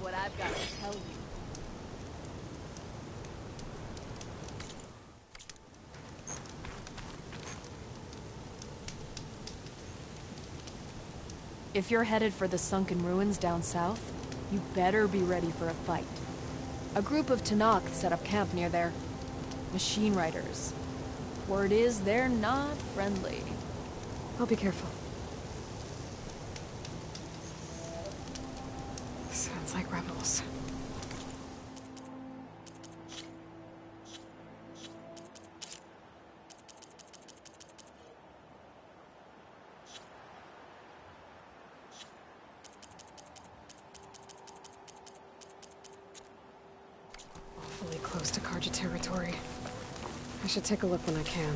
what I've got to tell you. If you're headed for the sunken ruins down south, you better be ready for a fight. A group of Tanakh set up camp near there. Machine riders. Word is they're not friendly. I'll be careful. Sounds like rebels. Awfully close to Karja territory. I should take a look when I can.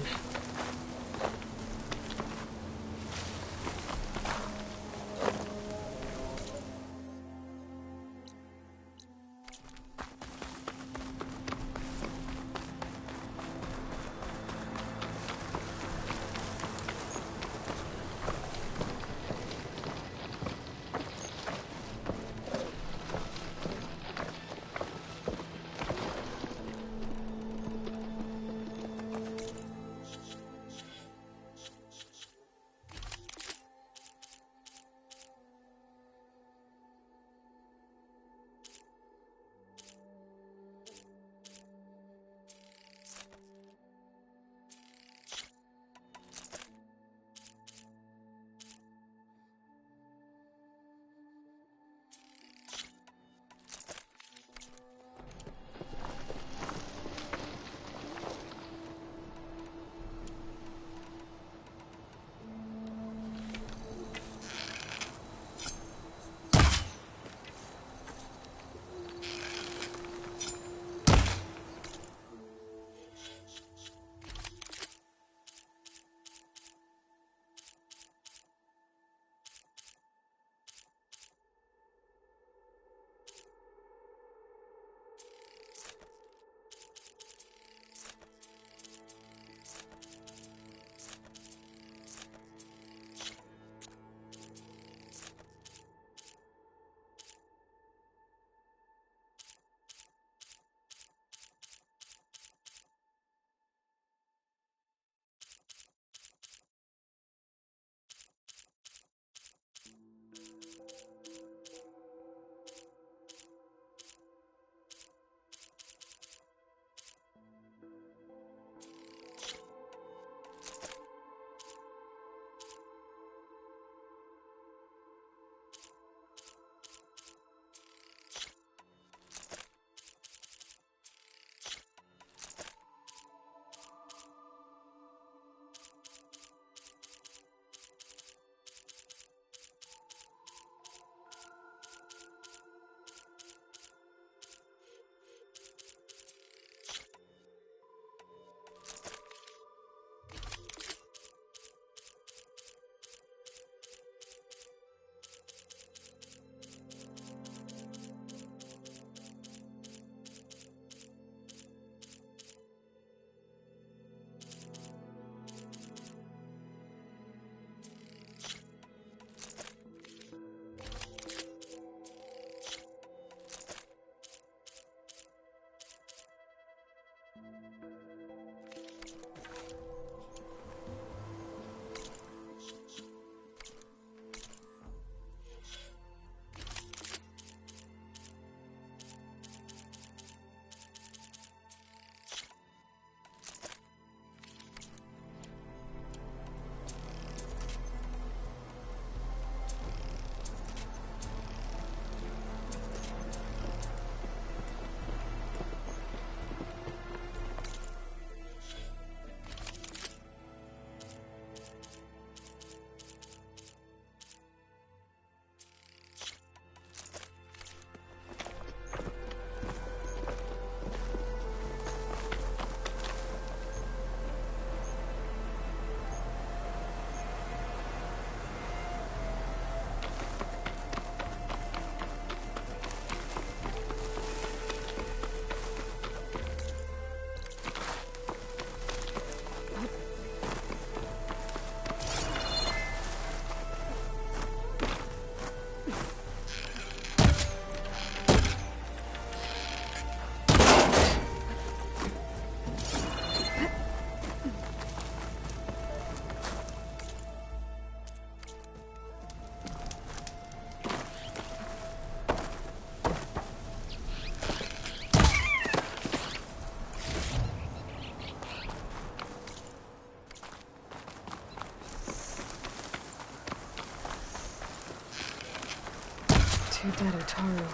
Dead Utaru.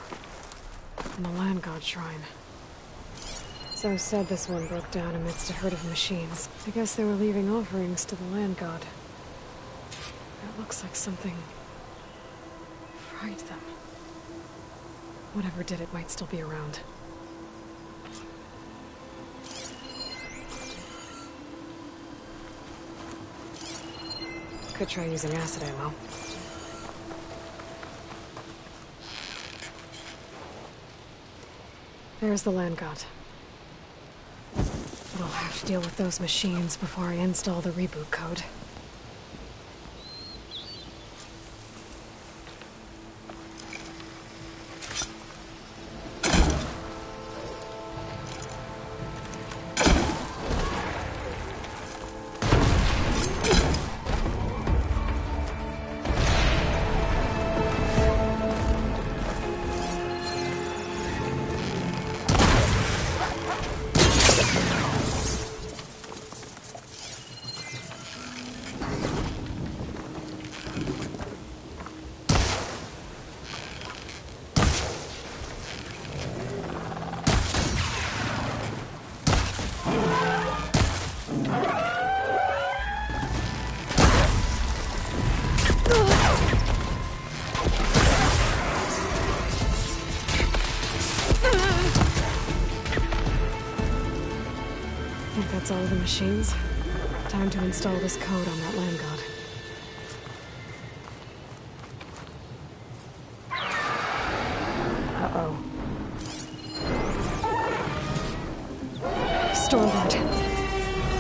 And the land god shrine. So said this one broke down amidst a herd of machines. I guess they were leaving offerings to the land god. It looks like something fried them. Whatever did it might still be around. Could try using acid ammo. There's the land god. But I'll have to deal with those machines before I install the reboot code. That's all the machines. Time to install this code on that land god. Uh-oh. Stormbird.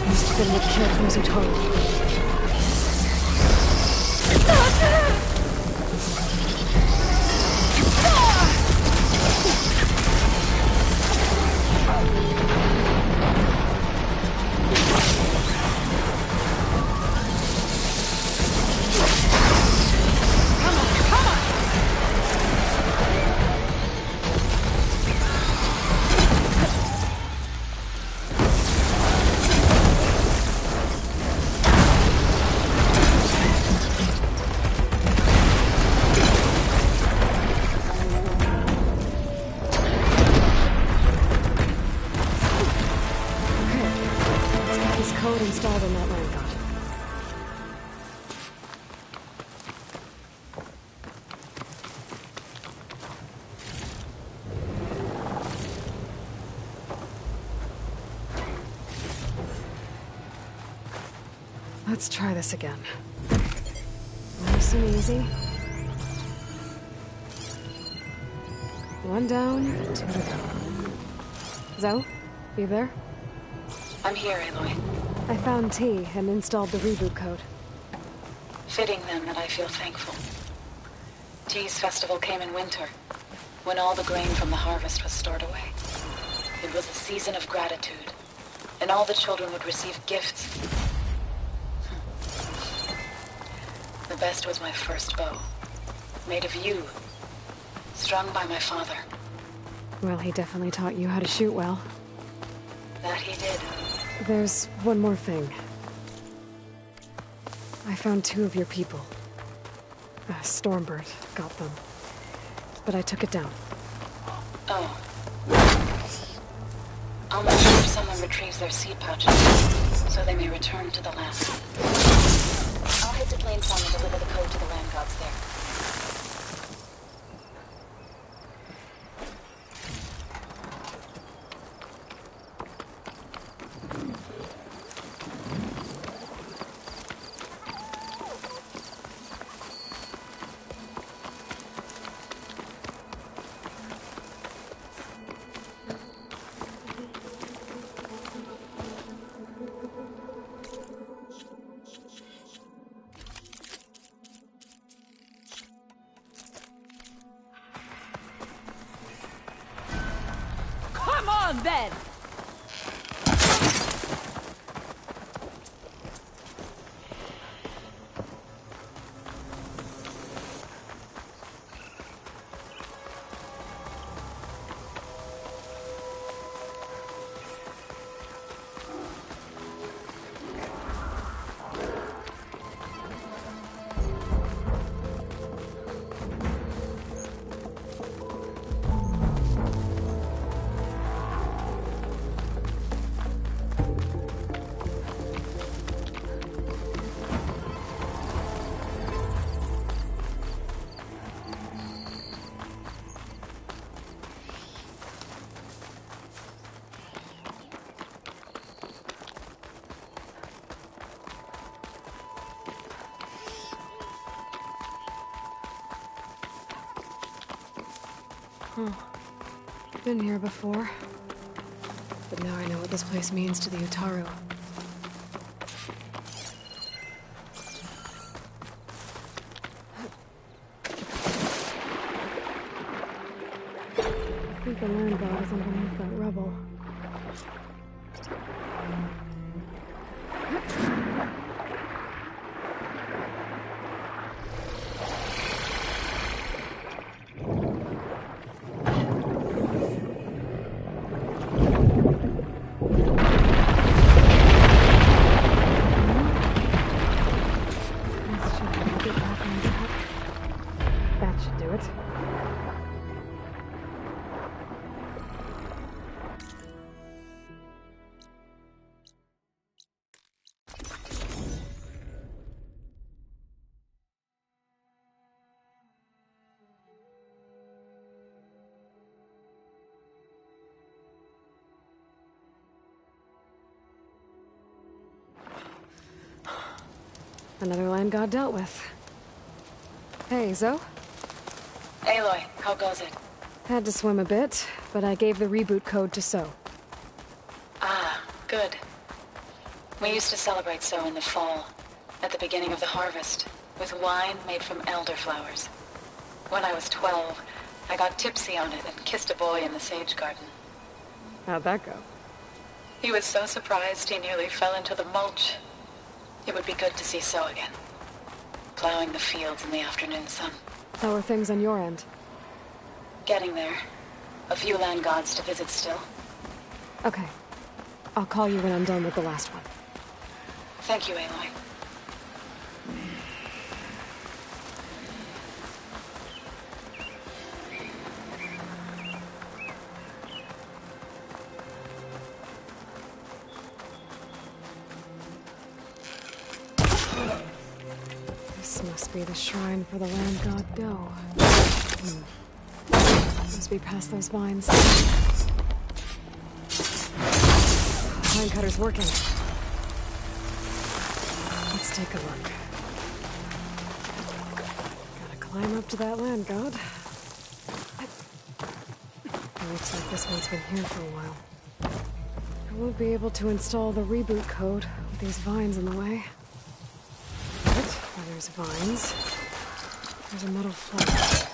Must have been what killed those Utaru. Code installed on that land god. Let's try this again. Nice and easy. One down, two to go. Zoe, you there? I'm here, Aloy. I found T and installed the reboot code. Fitting then that I feel thankful. T's festival came in winter, when all the grain from the harvest was stored away. It was a season of gratitude, and all the children would receive gifts. The best was my first bow, made of yew, strung by my father. Well, he definitely taught you how to shoot well. That he did. There's one more thing. I found two of your people. Stormbird got them. But I took it down. Oh. I'll make sure someone retrieves their seed pouches, so they may return to the land. I'll head to Plainfarm and deliver the code to the land gods there. Come on, then! Been here before. But now I know what this place means to the Utaru. I think the land god is underneath that rubble. That should do it. Another land god dealt with. Hey, Zoe? Aloy, how goes it? Had to swim a bit, but I gave the reboot code to So. Ah, good. We used to celebrate So in the fall, at the beginning of the harvest, with wine made from elderflowers. When I was 12, I got tipsy on it and kissed a boy in the sage garden. How'd that go? He was so surprised he nearly fell into the mulch. It would be good to see So again, plowing the fields in the afternoon sun. How are things on your end? Getting there. A few land gods to visit still. Okay. I'll call you when I'm done with the last one. Thank you, Aloy. This must be the shrine for the land god Do. Must be past those vines. Line cutter's working. Let's take a look. Gotta climb up to that land god. It looks like this one's been here for a while. I won't be able to install the reboot code with these vines in the way. But where there's vines, there's a metal flower.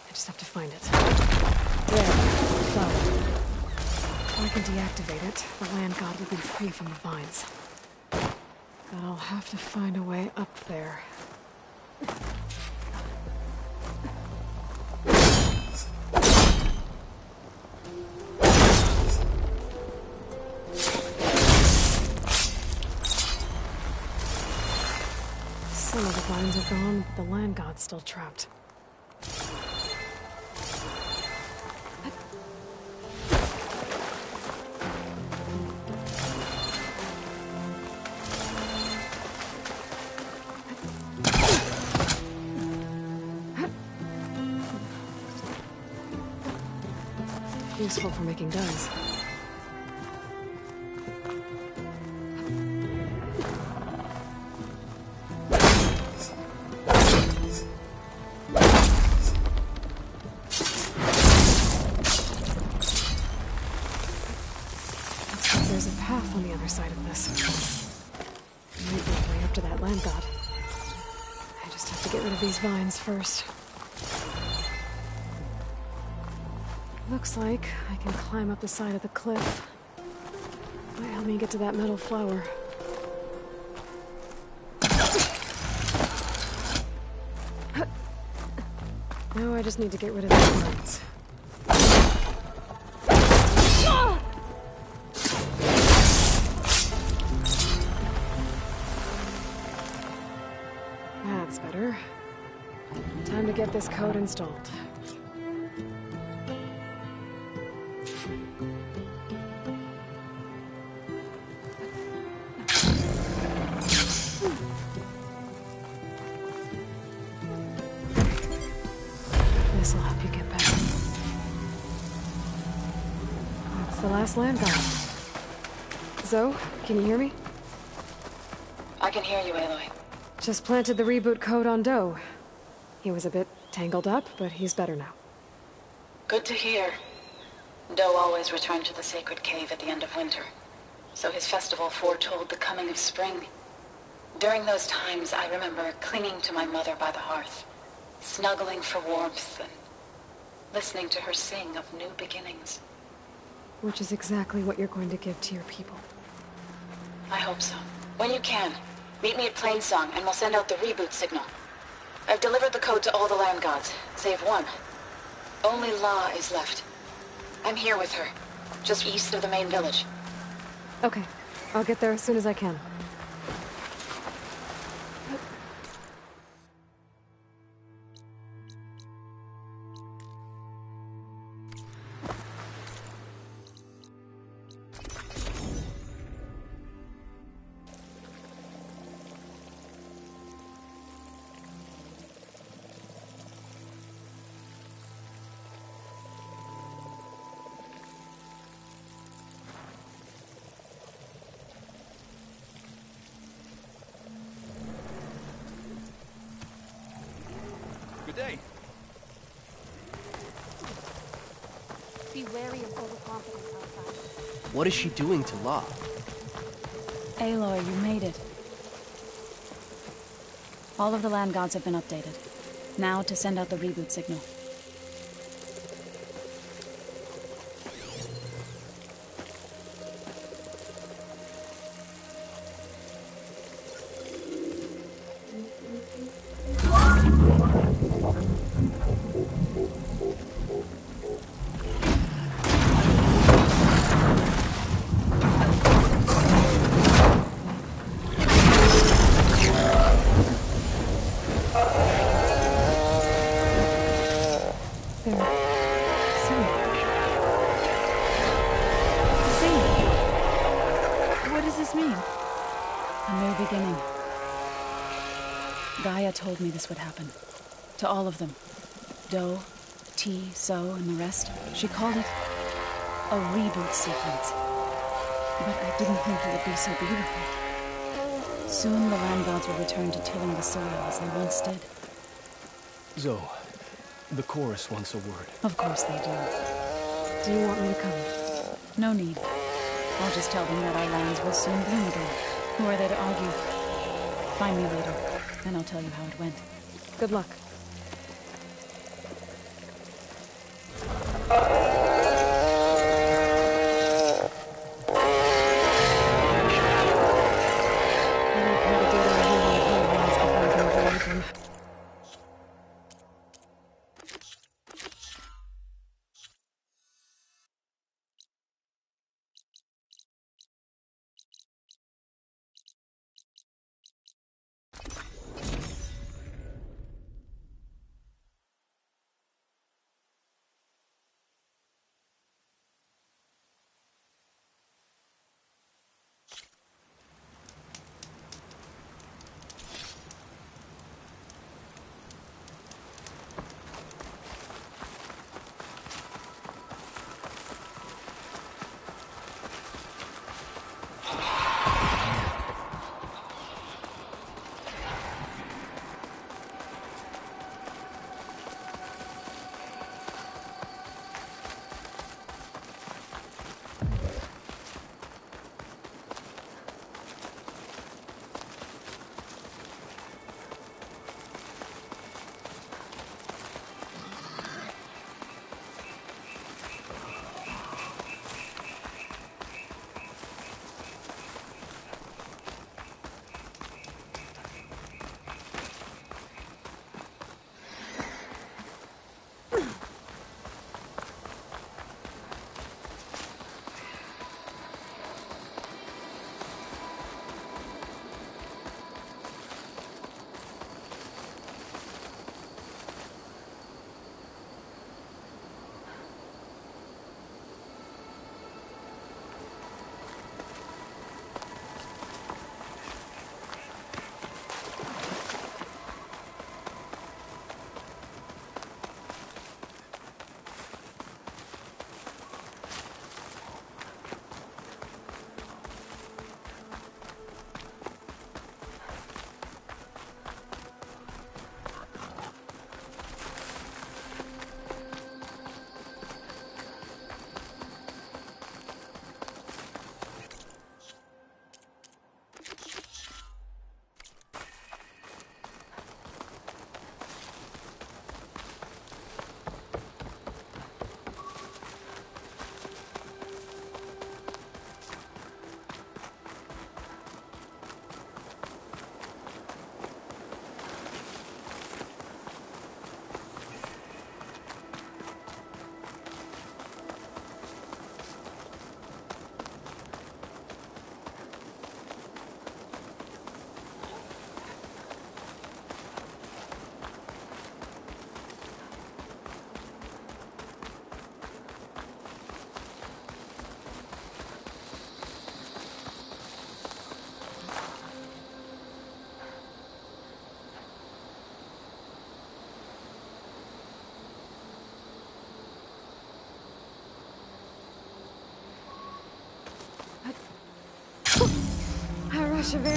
I just have to find it. There, flower. If I can deactivate it, the land god will be free from the vines. But I'll have to find a way up there. Some of the vines are gone, but the land god's still trapped. Useful for making dyes. There's a path on the other side of this. Maybe a way up to that land god. I just have to get rid of these vines first. Looks like I can climb up the side of the cliff. Might help me get to that metal flower. Now I just need to get rid of these vines. That's better. Time to get this code installed. This'll help you get back. That's the last land god. Zoe, can you hear me? I can hear you, Aloy. Just planted the reboot code on Do. He was a bit tangled up, but he's better now. Good to hear. Doe always returned to the sacred cave at the end of winter, so his festival foretold the coming of spring. During those times, I remember clinging to my mother by the hearth, snuggling for warmth and listening to her sing of new beginnings. Which is exactly what you're going to give to your people. I hope so. When you can, meet me at Plainsong and we'll send out the reboot signal. I've delivered the code to all the land gods, save one. Only La is left. I'm here with her, just east of the main village. Okay, I'll get there as soon as I can. Good day. Be wary of overconfidence outside. What is she doing to La? Aloy, you made it. All of the land gods have been updated. Now to send out the reboot signal. Gaia told me this would happen. To all of them. Doe, T, So, and the rest. She called it a reboot sequence. But I didn't think it would be so beautiful. Soon the land gods will return to tilling the soil as they once did. Zoe, the chorus wants a word. Of course they do. Do you want me to come? No need. I'll just tell them that our lands will soon bloom again. Who are they to argue? Find me later, and I'll tell you how it went. Good luck. A rush of air.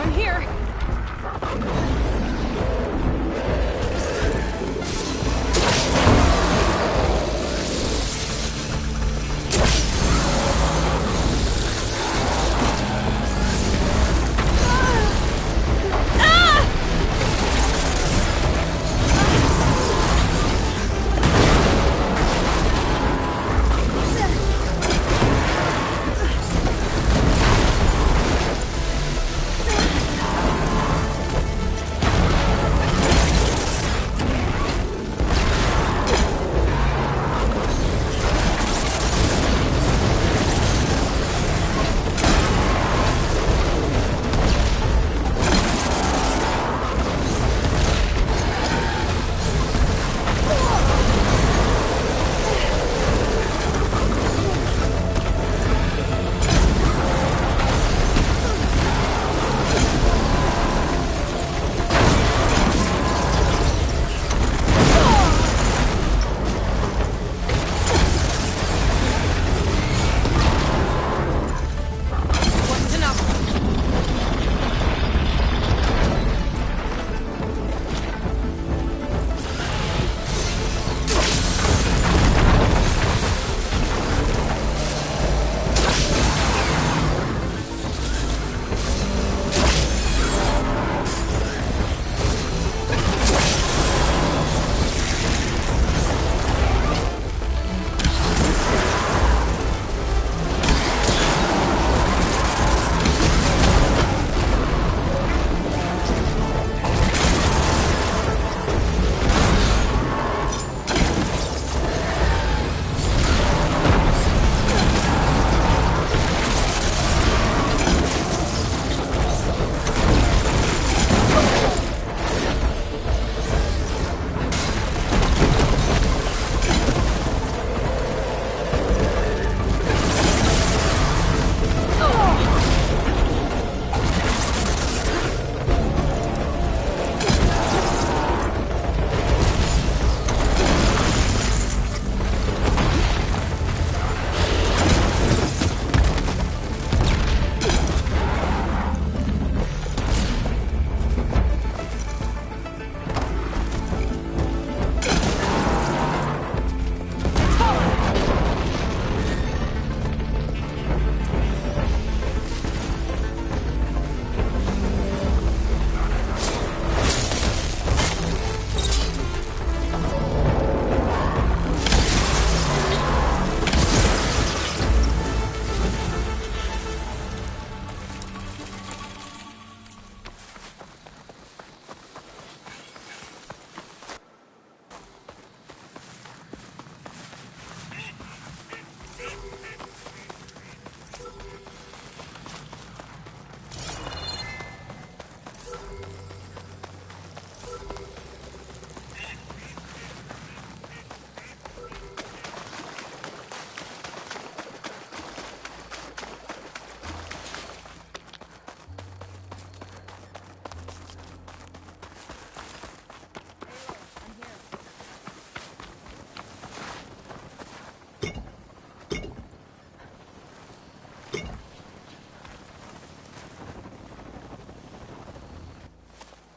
I'm here.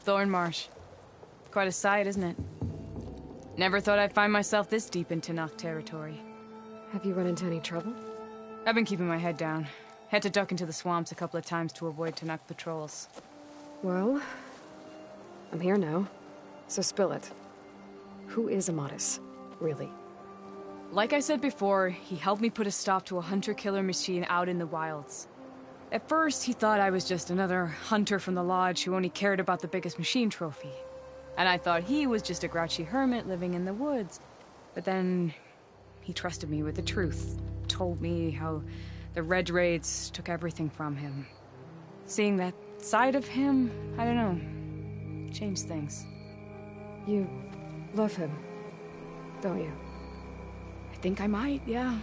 Thornmarsh. Quite a sight, isn't it? Never thought I'd find myself this deep in Tanakh territory. Have you run into any trouble? I've been keeping my head down. Had to duck into the swamps a couple of times to avoid Tanakh patrols. Well, I'm here now, so spill it. Who is Amatis, really? Like I said before, he helped me put a stop to a hunter-killer machine out in the wilds. At first, he thought I was just another hunter from the lodge who only cared about the biggest machine trophy. And I thought he was just a grouchy hermit living in the woods. But then he trusted me with the truth. Told me how the Red Raids took everything from him. Seeing that side of him, I don't know, changed things. You love him, don't you? I think I might, yeah.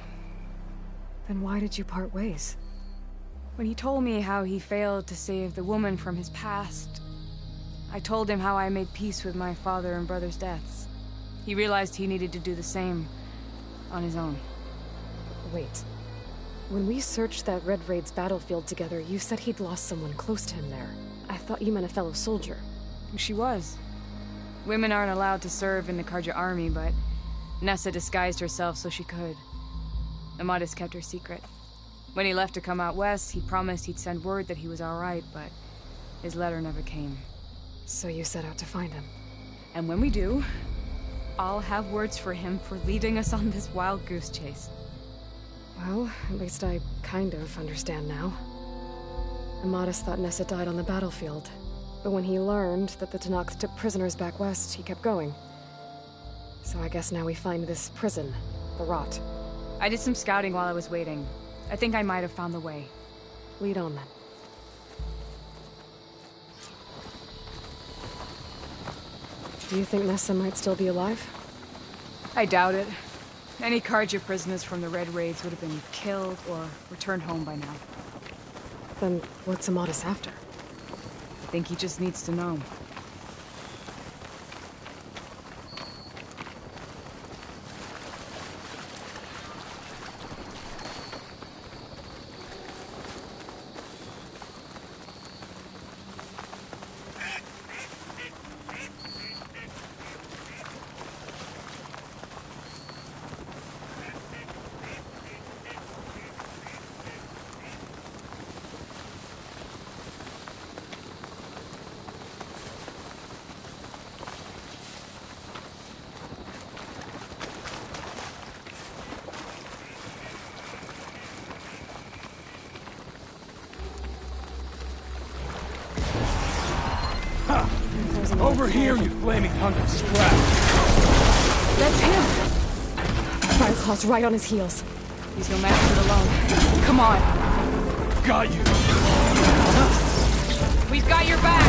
Then why did you part ways? When he told me how he failed to save the woman from his past, I told him how I made peace with my father and brother's deaths. He realized he needed to do the same on his own. Wait. When we searched that Red Raid's battlefield together, you said he'd lost someone close to him there. I thought you meant a fellow soldier. She was. Women aren't allowed to serve in the Karja army, but Nessa disguised herself so she could. Amadis kept her secret. When he left to come out west, he promised he'd send word that he was alright, but his letter never came. So you set out to find him. And when we do, I'll have words for him for leading us on this wild goose chase. Well, at least I kind of understand now. Amadis thought Nessa died on the battlefield, but when he learned that the Tenakth took prisoners back west, he kept going. So I guess now we find this prison, the Rot. I did some scouting while I was waiting. I think I might have found the way. Lead on then. Do you think Nessa might still be alive? I doubt it. Any Karja prisoners from the Red Raids would have been killed or returned home by now. Then what's Amadis after? I think he just needs to know. Over here, you flaming hunk of scrap! That's him! Fireclaw's right on his heels. He's no match for the lone. Come on! Got you! We've got your back!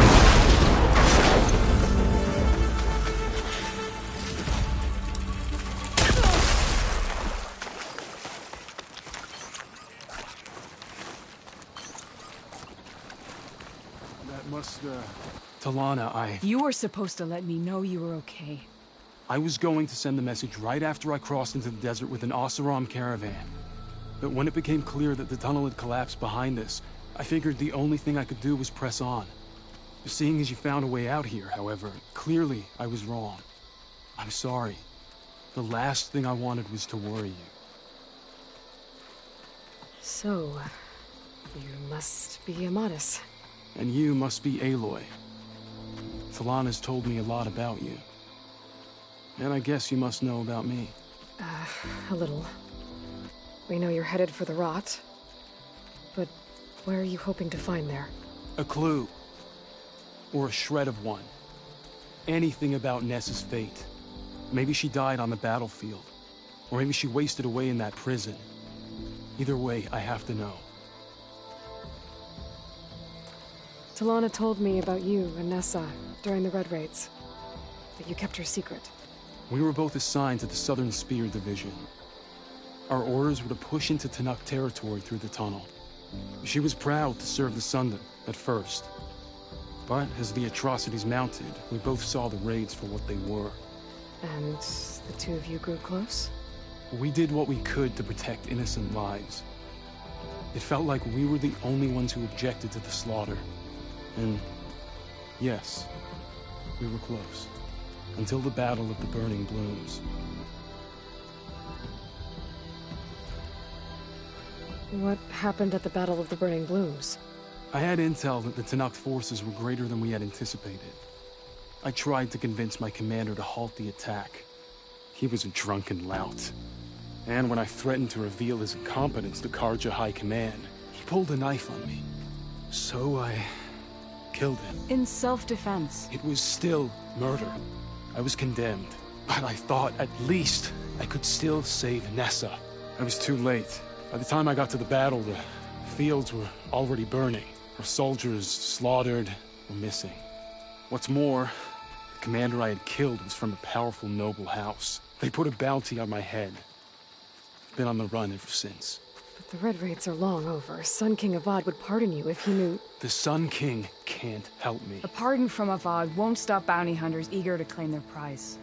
That must, Talana, You were supposed to let me know you were okay. I was going to send the message right after I crossed into the desert with an Oseram caravan. But when it became clear that the tunnel had collapsed behind us, I figured the only thing I could do was press on. Seeing as you found a way out here, however, clearly I was wrong. I'm sorry. The last thing I wanted was to worry you. So, you must be Amadis. And you must be Aloy. Talana's told me a lot about you. And I guess you must know about me. A little. We know you're headed for the Rot. But where are you hoping to find there? A clue. Or a shred of one. Anything about Nessa's fate. Maybe she died on the battlefield. Or maybe she wasted away in that prison. Either way, I have to know. Talana told me about you and Nessa during the Red Raids. But you kept her secret. We were both assigned to the Southern Spear Division. Our orders were to push into Tenakth territory through the tunnel. She was proud to serve the Sundom at first. But as the atrocities mounted, we both saw the raids for what they were. And the two of you grew close? We did what we could to protect innocent lives. It felt like we were the only ones who objected to the slaughter. And yes, we were close. Until the Battle of the Burning Blooms. What happened at the Battle of the Burning Blooms? I had intel that the Tenakth forces were greater than we had anticipated. I tried to convince my commander to halt the attack. He was a drunken lout. And when I threatened to reveal his incompetence to Karja High Command, he pulled a knife on me. So I killed him. In self-defense. It was still murder. I was condemned, but I thought at least I could still save Nessa. I was too late. By the time I got to the battle, the fields were already burning. Our soldiers slaughtered or missing. What's more, the commander I had killed was from a powerful noble house. They put a bounty on my head. I've been on the run ever since. But the Red Raids are long over. Sun King Avad would pardon you if he knew... The Sun King can't help me. A pardon from Avad won't stop bounty hunters eager to claim their prize.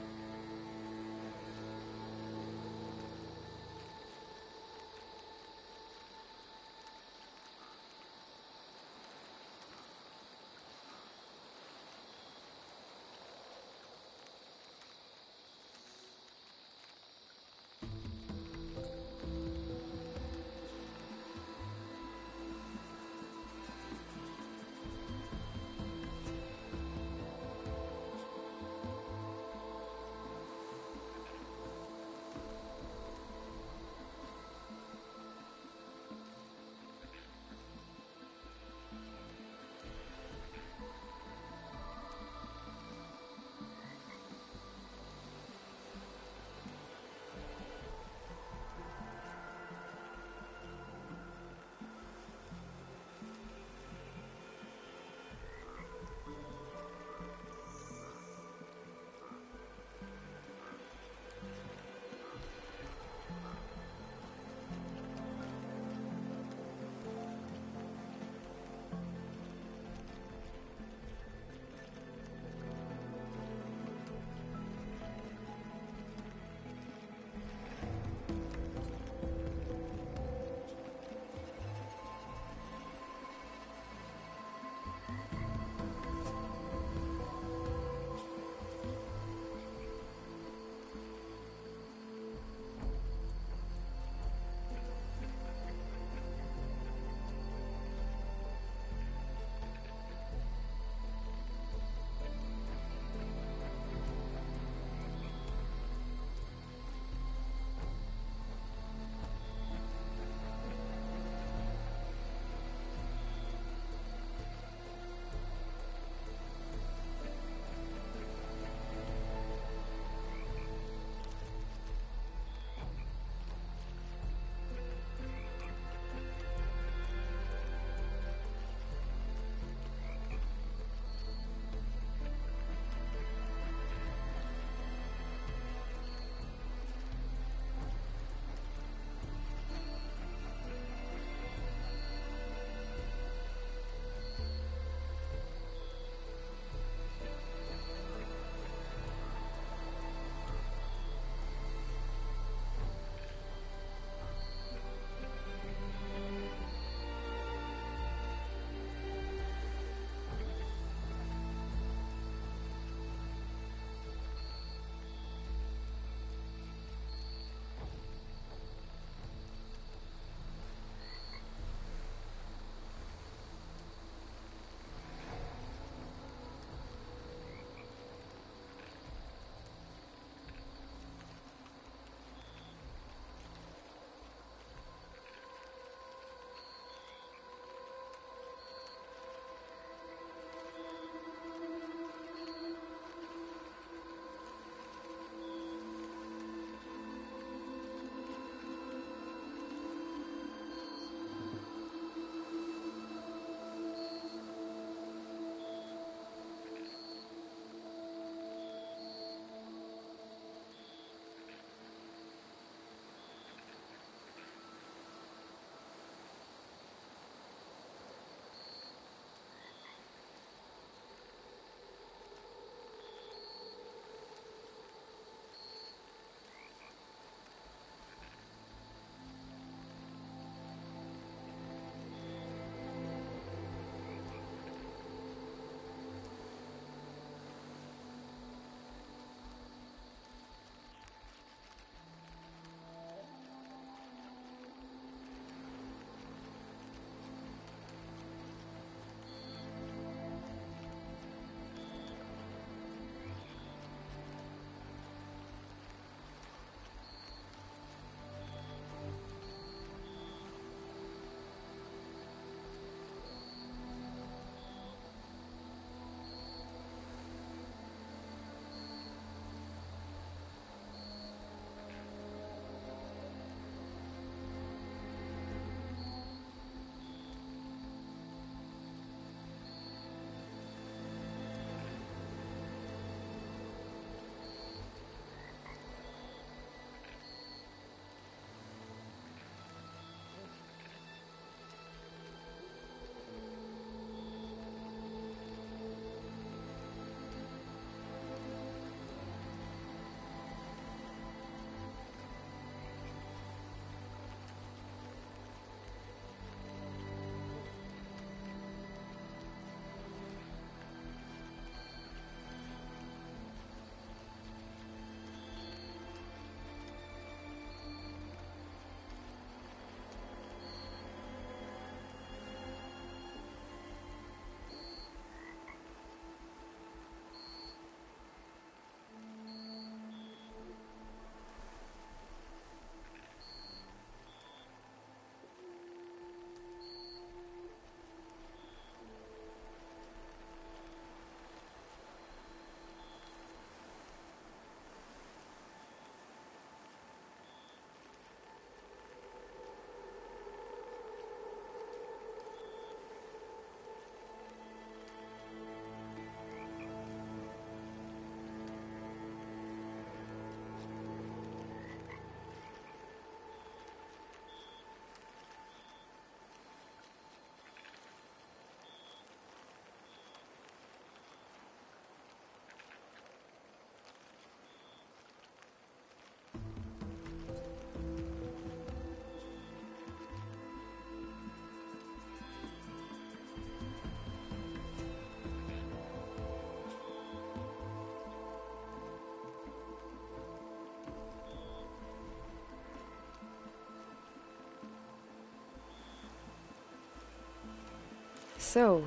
So,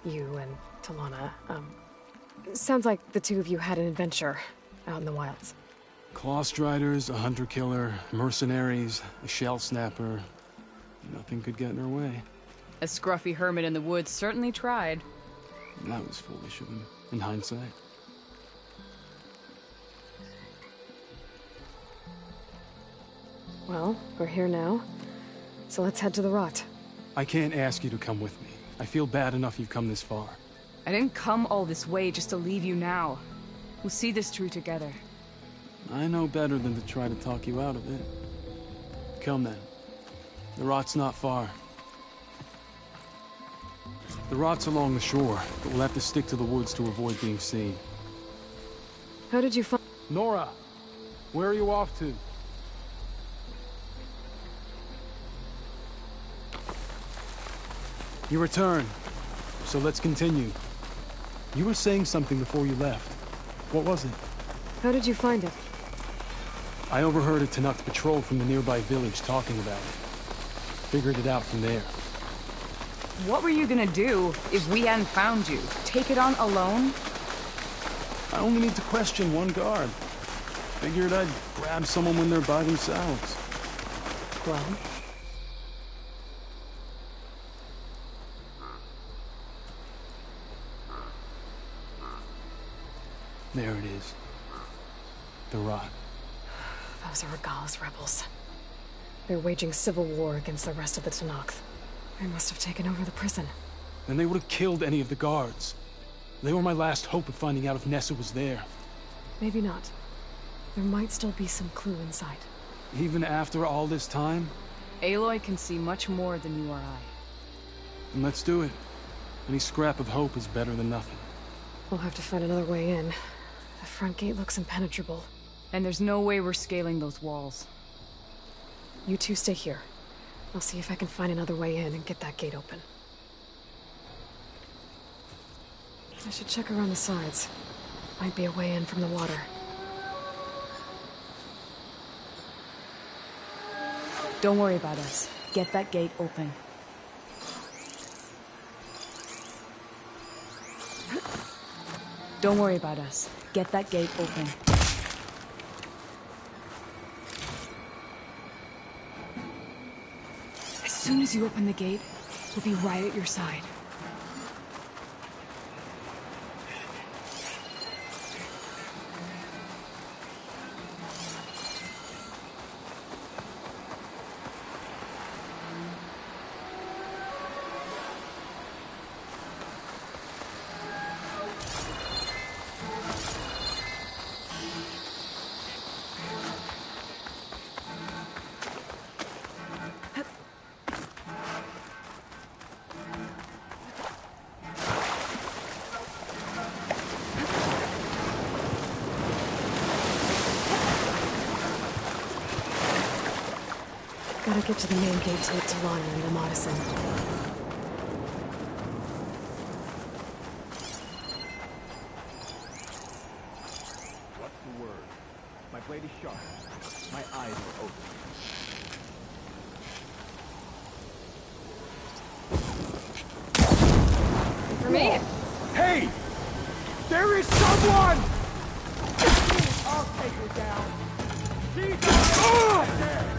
you and Talana, sounds like the two of you had an adventure out in the wilds. Claw Striders, a hunter-killer, mercenaries, a shell snapper. Nothing could get in her way. A scruffy hermit in the woods certainly tried. That was foolish of him, in hindsight. Well, we're here now, so let's head to the rot. I can't ask you to come with me. I feel bad enough you've come this far. I didn't come all this way just to leave you now. We'll see this through together. I know better than to try to talk you out of it. Come then. The rot's not far. The rot's along the shore, but we'll have to stick to the woods to avoid being seen. How did you find— Nora! Where are you off to? You return, so let's continue. You were saying something before you left. What was it? How did you find it? I overheard a Tanakh patrol from the nearby village talking about it. Figured it out from there. What were you gonna do if we hadn't found you? Take it on alone? I only need to question one guard. Figured I'd grab someone when they're by themselves. Well, There it is. The rot. those are Regal's rebels. They're waging civil war against the rest of the Tanakh. They must have taken over the prison. Then they would have killed any of the guards. They were my last hope of finding out if Nessa was there. Maybe not. There might still be some clue inside. Even after all this time? Aloy can see much more than you or I. Then let's do it. Any scrap of hope is better than nothing. We'll have to find another way in. The front gate looks impenetrable. And there's no way we're scaling those walls. You two stay here. I'll see if I can find another way in and get that gate open. I should check around the sides. Might be a way in from the water. Don't worry about us. Get that gate open. Don't worry about us. Get that gate open. As soon as you open the gate, we'll be right at your side. Gotta get to the main gate to let Talana and the Madison. What's the word? My blade is sharp. My eyes are open. For me? Hey! There is someone! I'll take her down. She's there!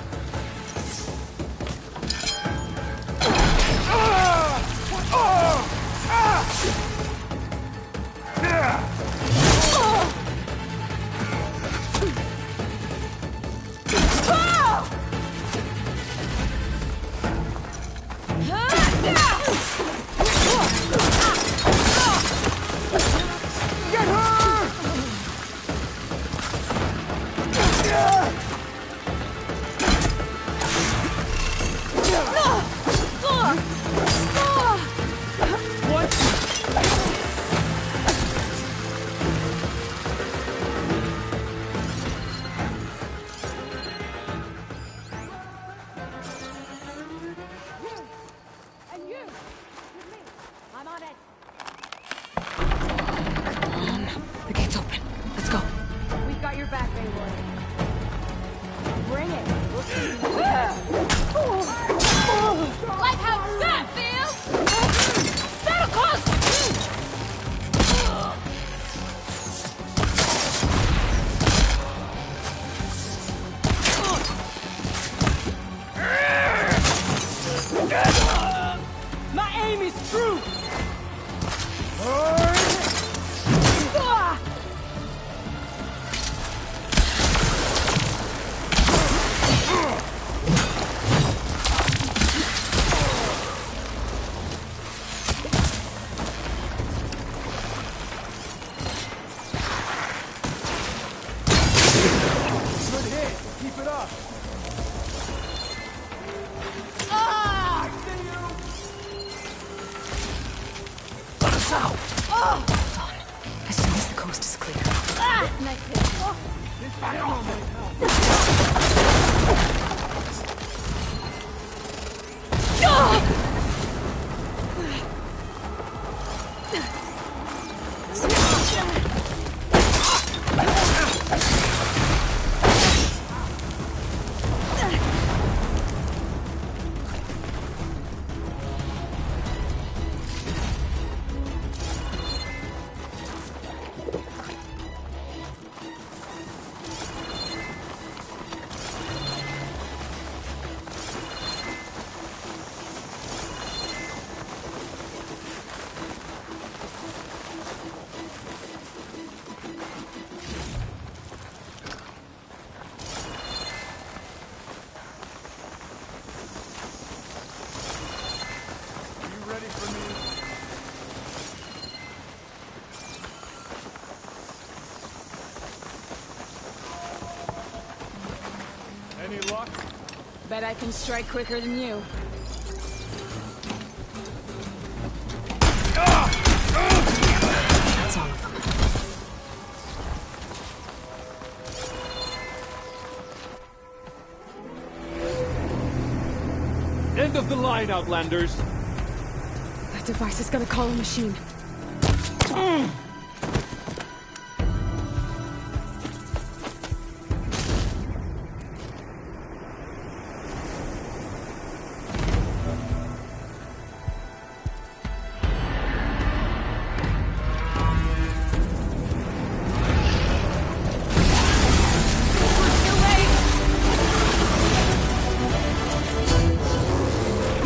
Keep it up! Let us out! Hold on. As soon as the coast is clear. Nice hit. This ammo might help. Ready for me? Any luck? Bet I can strike quicker than you. That's all of them. End of the line, Outlanders! That device is gonna call a machine.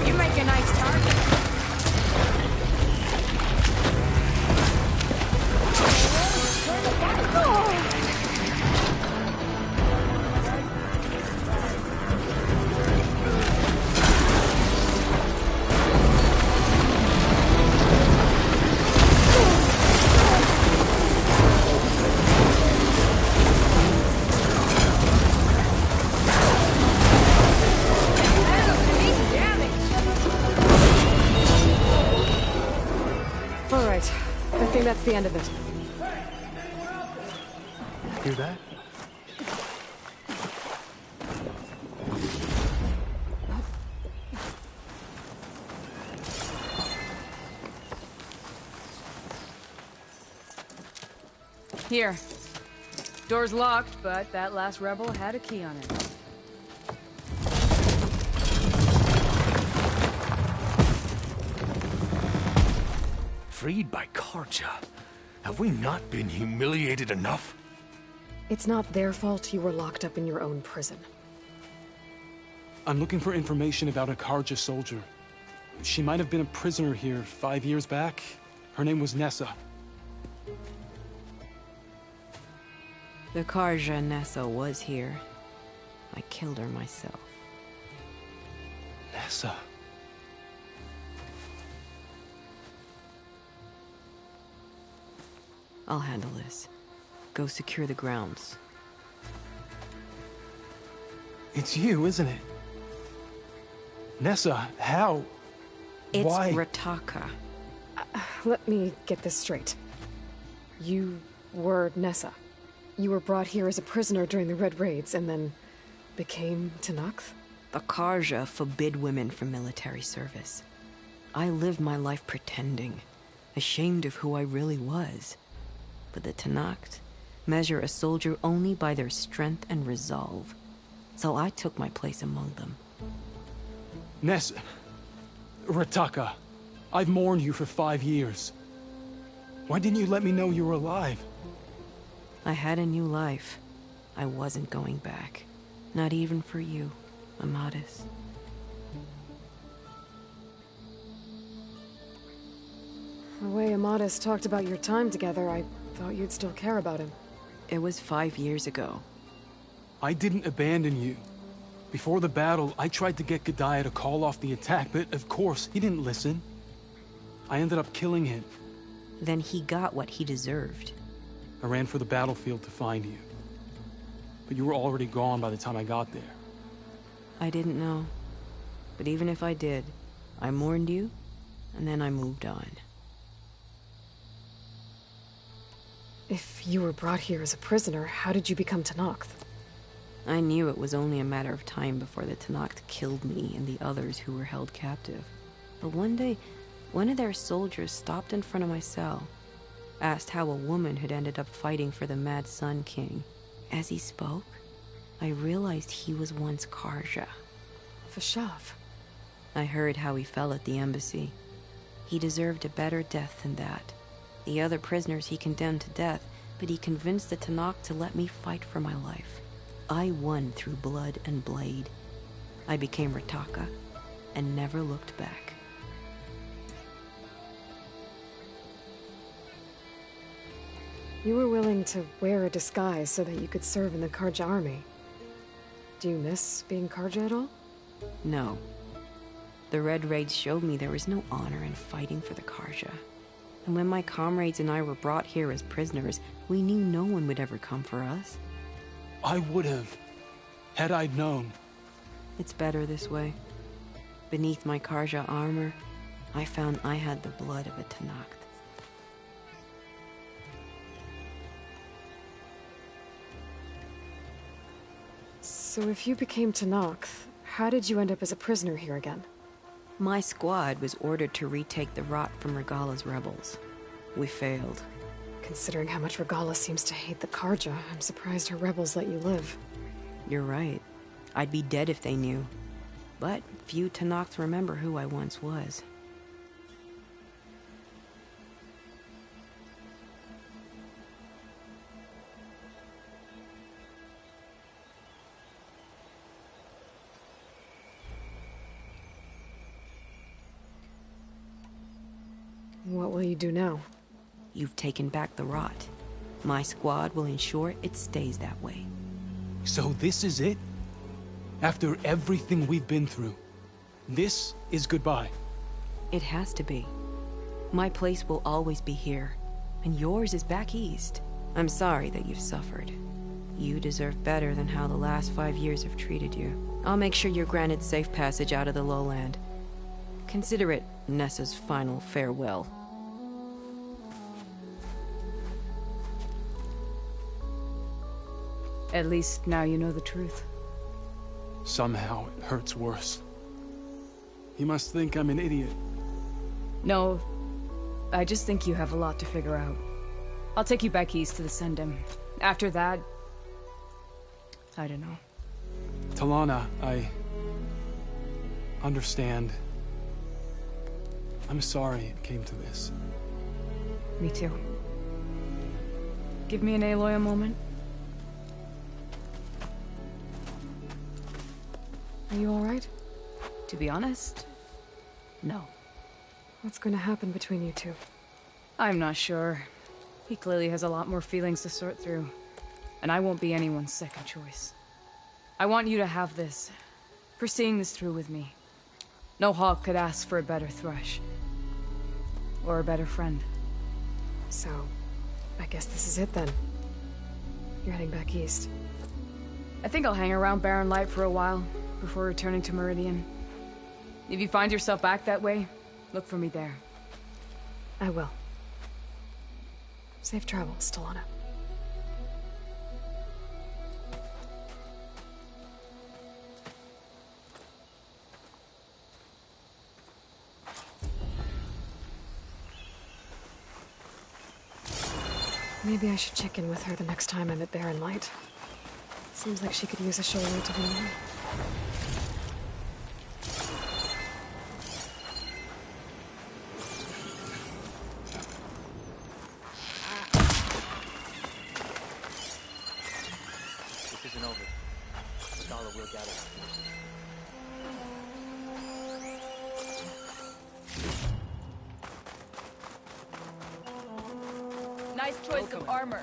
You make a nice target. All right. I think that's the end of it. Hear that? Here. Door's locked, but that last rebel had a key on it. Freed by Karja. Have we not been humiliated enough? It's not their fault you were locked up in your own prison. I'm looking for information about a Karja soldier. She might have been a prisoner here 5 years back. Her name was Nessa. The Karja Nessa was here. I killed her myself. Nessa. I'll handle this. Go secure the grounds. It's you, isn't it? Nessa, how? It's Why? Rataka. Let me get this straight. You were Nessa. You were brought here as a prisoner during the Red Raids and then became Tenakth? The Karja forbid women from military service. I lived my life pretending, ashamed of who I really was. But the Tenakth measure a soldier only by their strength and resolve. So I took my place among them. Nessa. Rataka. I've mourned you for 5 years. Why didn't you let me know you were alive? I had a new life. I wasn't going back. Not even for you, Amadis. The way Amadis talked about your time together, I thought you'd still care about him. It was 5 years ago. I didn't abandon you. Before the battle, I tried to get G'daiah to call off the attack, but of course, he didn't listen. I ended up killing him. Then he got what he deserved. I ran for the battlefield to find you. but you were already gone by the time I got there. I didn't know. But even if I did, I mourned you, and then I moved on. If you were brought here as a prisoner, how did you become Tenakth? I knew it was only a matter of time before the Tenakth killed me and the others who were held captive. But one day, one of their soldiers stopped in front of my cell, asked how a woman had ended up fighting for the Mad Sun King. As he spoke, I realized he was once Karja. Vashav. I heard how he fell at the embassy. He deserved a better death than that. The other prisoners he condemned to death, but he convinced the Tenakth to let me fight for my life. I won through blood and blade. I became Rataka and never looked back. You were willing to wear a disguise so that you could serve in the Karja army. Do you miss being Karja at all? No. The Red Raids showed me there was no honor in fighting for the Karja. And when my comrades and I were brought here as prisoners, we knew no one would ever come for us. I would have, had I known. It's better this way. Beneath my Karja armor, I found I had the blood of a Tenakth. So if you became Tenakth, how did you end up as a prisoner here again? My squad was ordered to retake the Rot from Regala's rebels. We failed. Considering how much Regala seems to hate the Karja, I'm surprised her rebels let you live. You're right. I'd be dead if they knew. But few Tenakth remember who I once was. What will you do now? You've taken back the Rot. My squad will ensure it stays that way. So this is it? After everything we've been through, this is goodbye? It has to be. My place will always be here, and yours is back east. I'm sorry that you've suffered. You deserve better than how the last 5 years have treated you. I'll make sure you're granted safe passage out of the lowland. Consider it Nessa's final farewell. At least now you know the truth. Somehow it hurts worse. He must think I'm an idiot. No, I just think you have a lot to figure out. I'll take you back east to the Sendem. After that, I don't know. Talana, I understand. I'm sorry it came to this. Me too. Give me an Aloy a moment. Are you alright? To be honest, no. What's going to happen between you two? I'm not sure. He clearly has a lot more feelings to sort through. And I won't be anyone's second choice. I want you to have this. For seeing this through with me. No hawk could ask for a better thrush. Or a better friend. So, I guess this is it then. You're heading back east. I think I'll hang around Barren Light for a while, before returning to Meridian. If you find yourself back that way, look for me there. I will. Safe travels, Talana. Maybe I should check in with her the next time I'm at Barren Light. Seems like she could use a shoulder to lean on. This isn't over. Regala will gather. Nice choice of armor.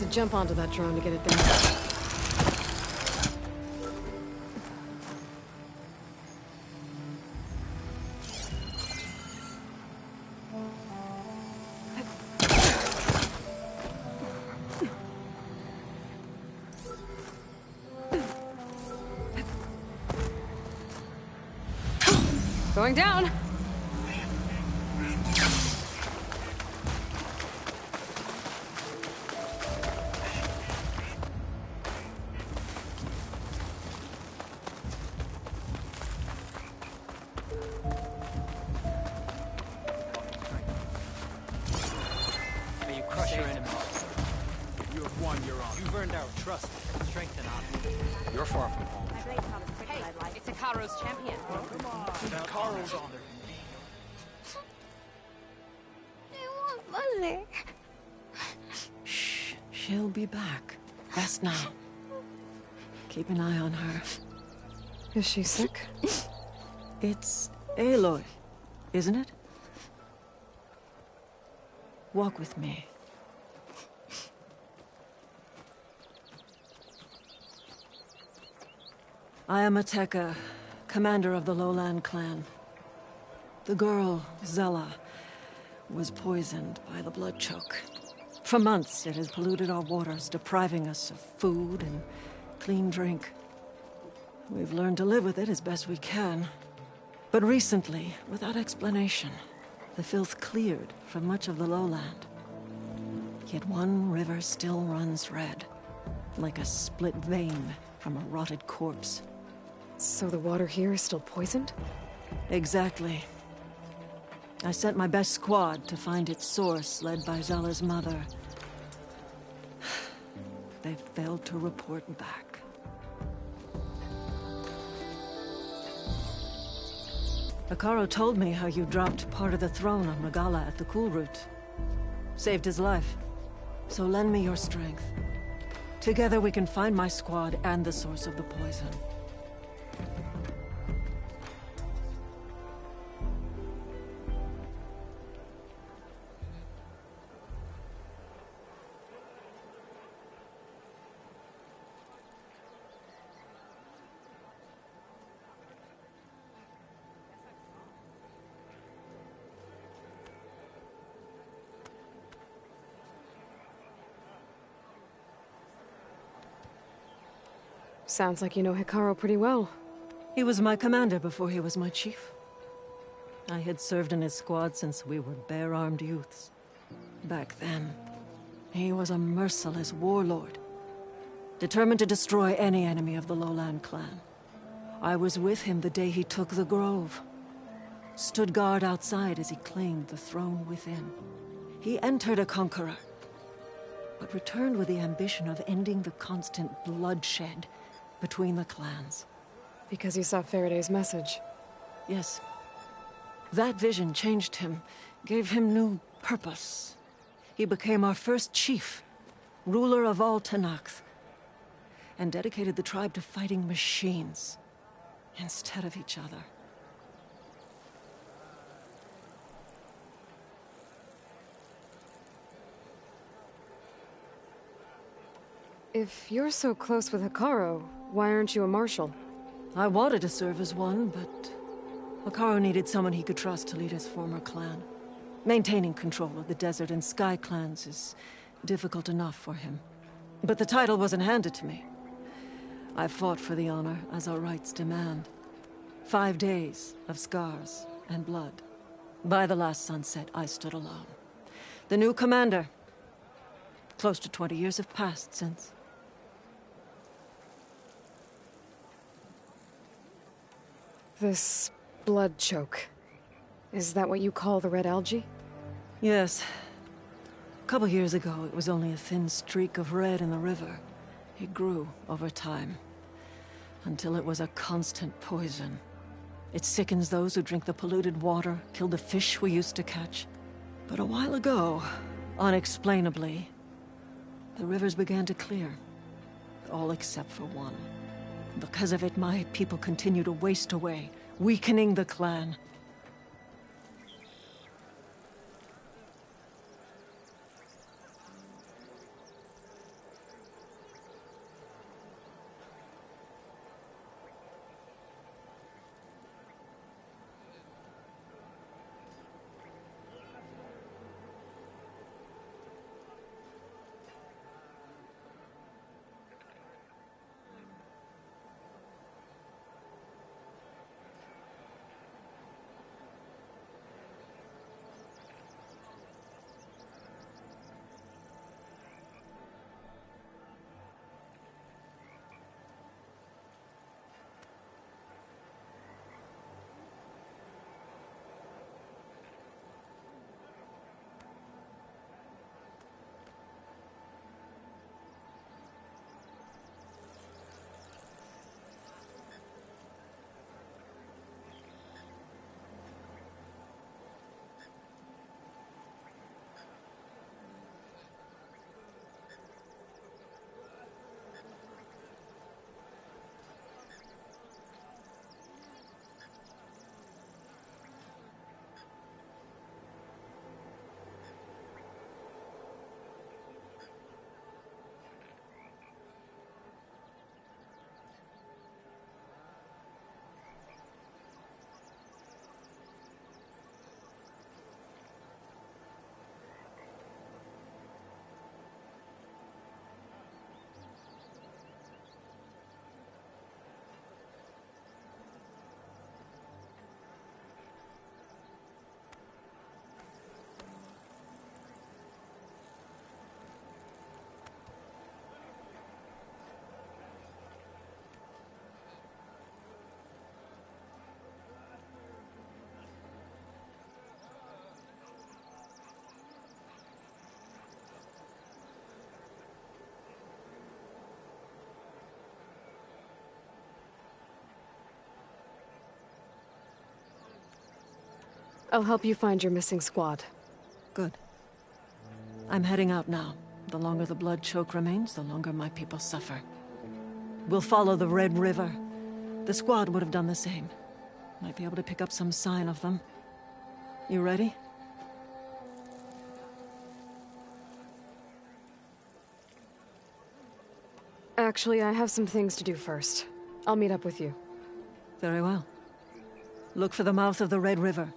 to jump onto that drone to get it there. Going down! May you crush your enemies. You have won your honor. You've earned our trust, strength, and honor. You're far from home. Hey, it's Ikaro's champion. Come on. Karo's honor. I want Mother. Shh, she'll be back. Rest now. Keep an eye on her. Is she sick? It's Aloy, isn't it? Walk with me. I am Ateka, commander of the Lowland clan. The girl, Zella, was poisoned by the blood choke. For months, it has polluted our waters, depriving us of food and clean drink. We've learned to live with it as best we can. But recently, without explanation, the filth cleared from much of the lowland. Yet one river still runs red, like a split vein from a rotted corpse. So the water here is still poisoned? Exactly. I sent my best squad to find its source, led by Zella's mother. They failed to report back. Ikaro told me how you dropped part of the throne on Regala at the Cool Route. Saved his life. So lend me your strength. Together we can find my squad and the source of the poison. Sounds like you know Hikaru pretty well. He was my commander before he was my chief. I had served in his squad since we were bare-armed youths. Back then, he was a merciless warlord, determined to destroy any enemy of the Lowland clan. I was with him the day he took the grove. Stood guard outside as he claimed the throne within. He entered a conqueror, but returned with the ambition of ending the constant bloodshed between the clans. Because you saw Faraday's message. Yes. That vision changed him, gave him new purpose. He became our first chief, ruler of all Tenakth, and dedicated the tribe to fighting machines instead of each other. If you're so close with Hikaru, why aren't you a marshal? I wanted to serve as one, but Hikaru needed someone he could trust to lead his former clan. Maintaining control of the desert and sky clans is difficult enough for him. But the title wasn't handed to me. I fought for the honor, as our rights demand. 5 days of scars and blood. By the last sunset, I stood alone. The new commander. Close to 20 years have passed since. This blood choke. Is that what you call the red algae? Yes. A couple years ago, it was only a thin streak of red in the river. It grew over time, until it was a constant poison. It sickens those who drink the polluted water, killed the fish we used to catch. But a while ago, unexplainably, the rivers began to clear. All except for one. Because of it, my people continue to waste away, weakening the clan. I'll help you find your missing squad. Good. I'm heading out now. The longer the blood choke remains, the longer my people suffer. We'll follow the Red River. The squad would have done the same. Might be able to pick up some sign of them. You ready? Actually, I have some things to do first. I'll meet up with you. Very well. Look for the mouth of the Red River.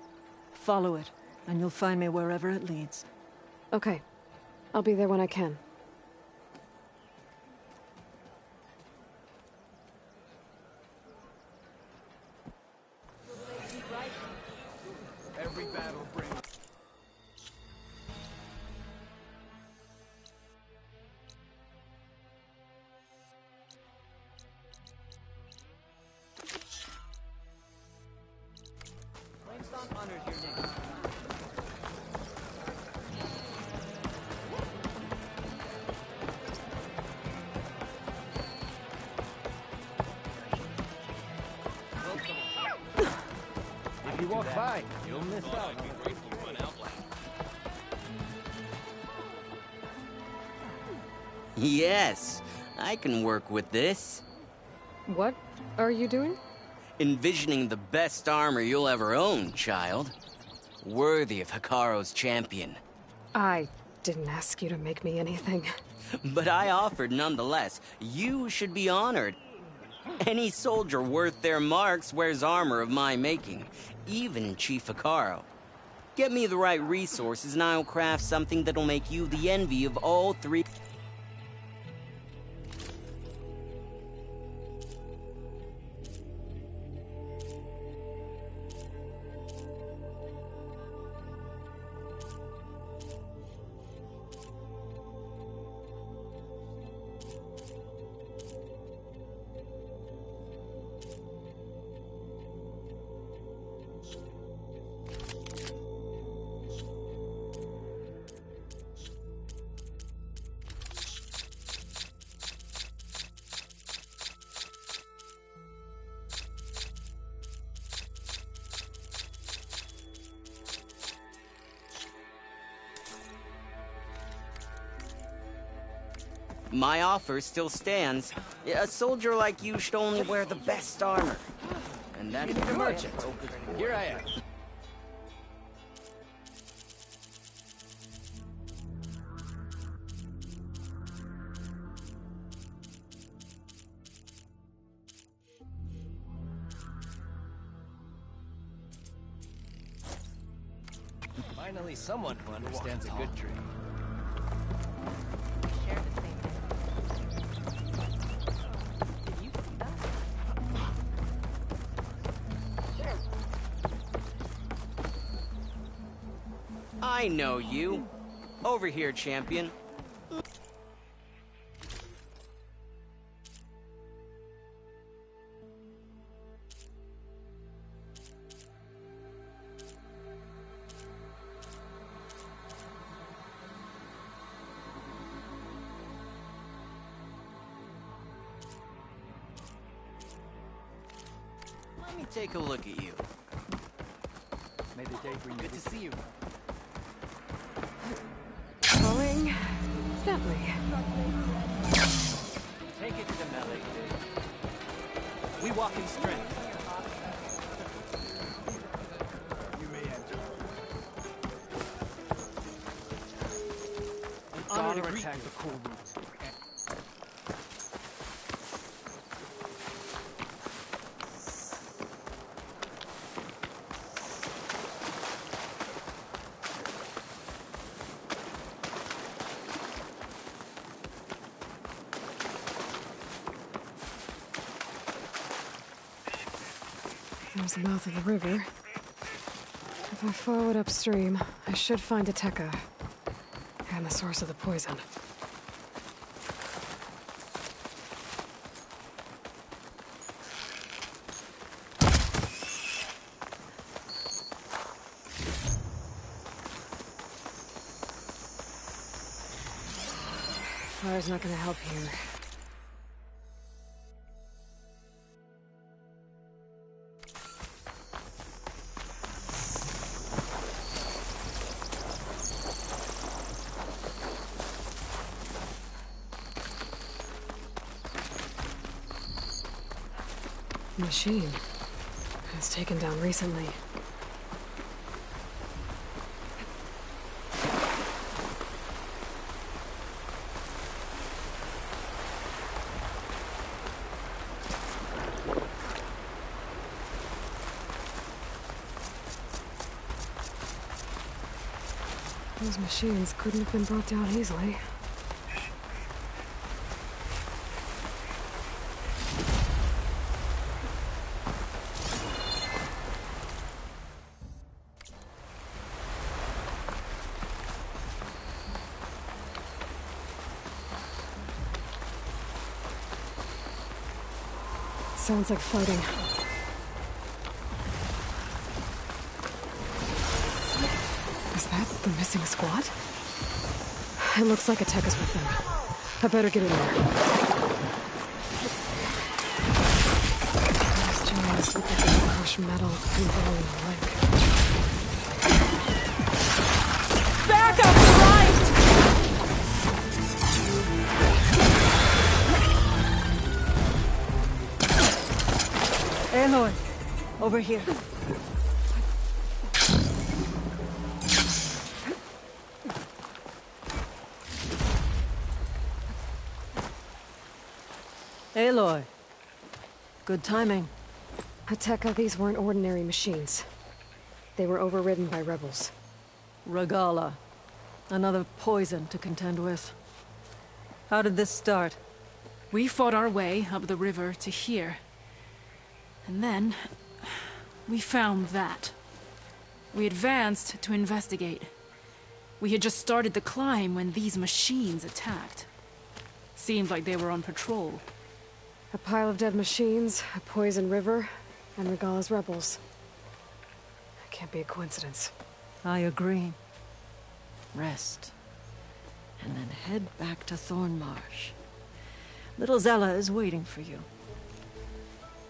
Follow it, and you'll find me wherever it leads. Okay. I'll be there when I can. Every battle brings... Flamestone honors your name. If you walk by, you'll miss out. Yes, I can work with this. What are you doing? Envisioning the best armor you'll ever own, child. Worthy of Hikaru's champion. I didn't ask you to make me anything. But I offered nonetheless. You should be honored. Any soldier worth their marks wears armor of my making, even Chief Hikaru. Get me the right resources and I'll craft something that'll make you the envy of all three. My offer still stands. A soldier like you should only wear the best armor. And that's the merchant. Here I am. Finally, someone who understands a good trade. I know you. Over here, champion. Let me take a look at you. May the day bring you. Good to see you. Falling gently. Take it to the melee. We walk in strength. You may enter. An honor to attack the cool roots. There's the mouth of the river. If I follow it upstream, I should find a Tekka. And the source of the poison. Fire's not gonna help here. Machine. It was taken down recently. Those machines couldn't have been brought down easily. Sounds like fighting. Is that the missing squad? It looks like Atek is with them. I better get in there. Those giants look like they can crush metal and bone in a lake. Back up, right! Aloy, over here. Aloy. Good timing. Ateka, these weren't ordinary machines. They were overridden by rebels. Regala. Another poison to contend with. How did this start? We fought our way up the river to here. And then, we found that. We advanced to investigate. We had just started the climb when these machines attacked. Seemed like they were on patrol. A pile of dead machines, a poison river, and Regala's rebels. It can't be a coincidence. I agree. Rest. And then head back to Thornmarsh. Little Zella is waiting for you.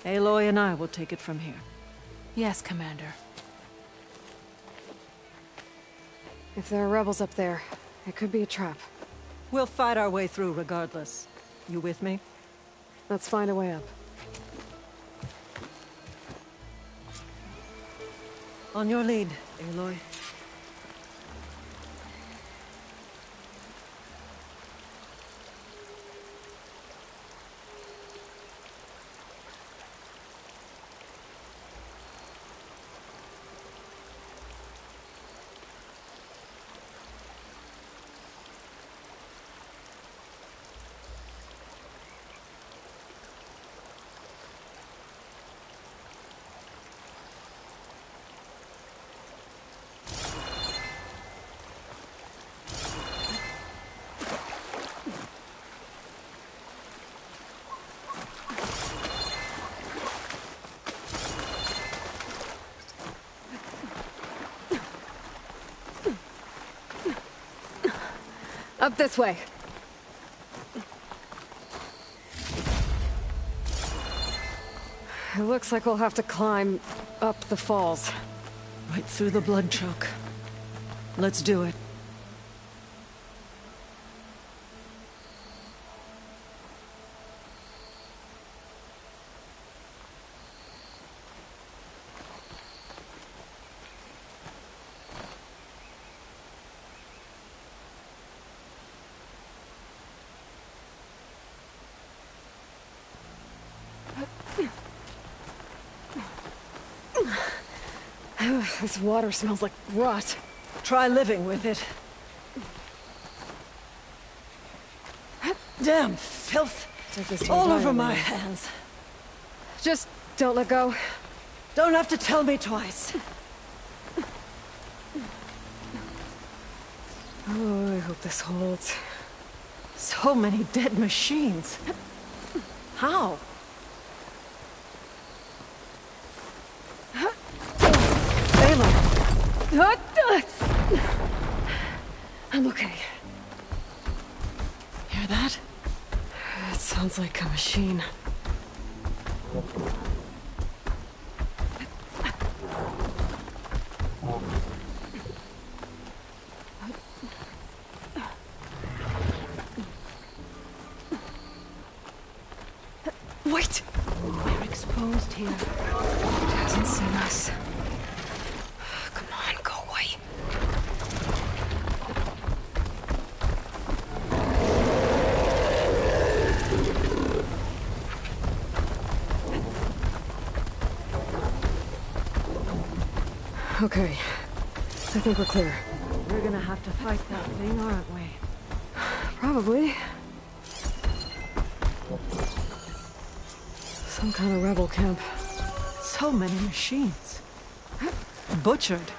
Aloy and I will take it from here. Yes, Commander. If there are rebels up there, it could be a trap. We'll fight our way through regardless. You with me? Let's find a way up. On your lead, Aloy. Up this way. It looks like we'll have to climb up the falls. Right through the blood choke. Let's do it. This water smells like rot. Try living with it. Damn filth! All over my hands. Just don't let go. Don't have to tell me twice. Oh, I hope this holds. So many dead machines. How? I'm okay. Hear that? It sounds like a machine. Wait! Eric's Post here. Hasn't seen us. Come on, go away. Okay. I think we're clear. We're gonna have to fight that thing, aren't we? Probably. Some kind of rebel camp. So many machines. Butchered.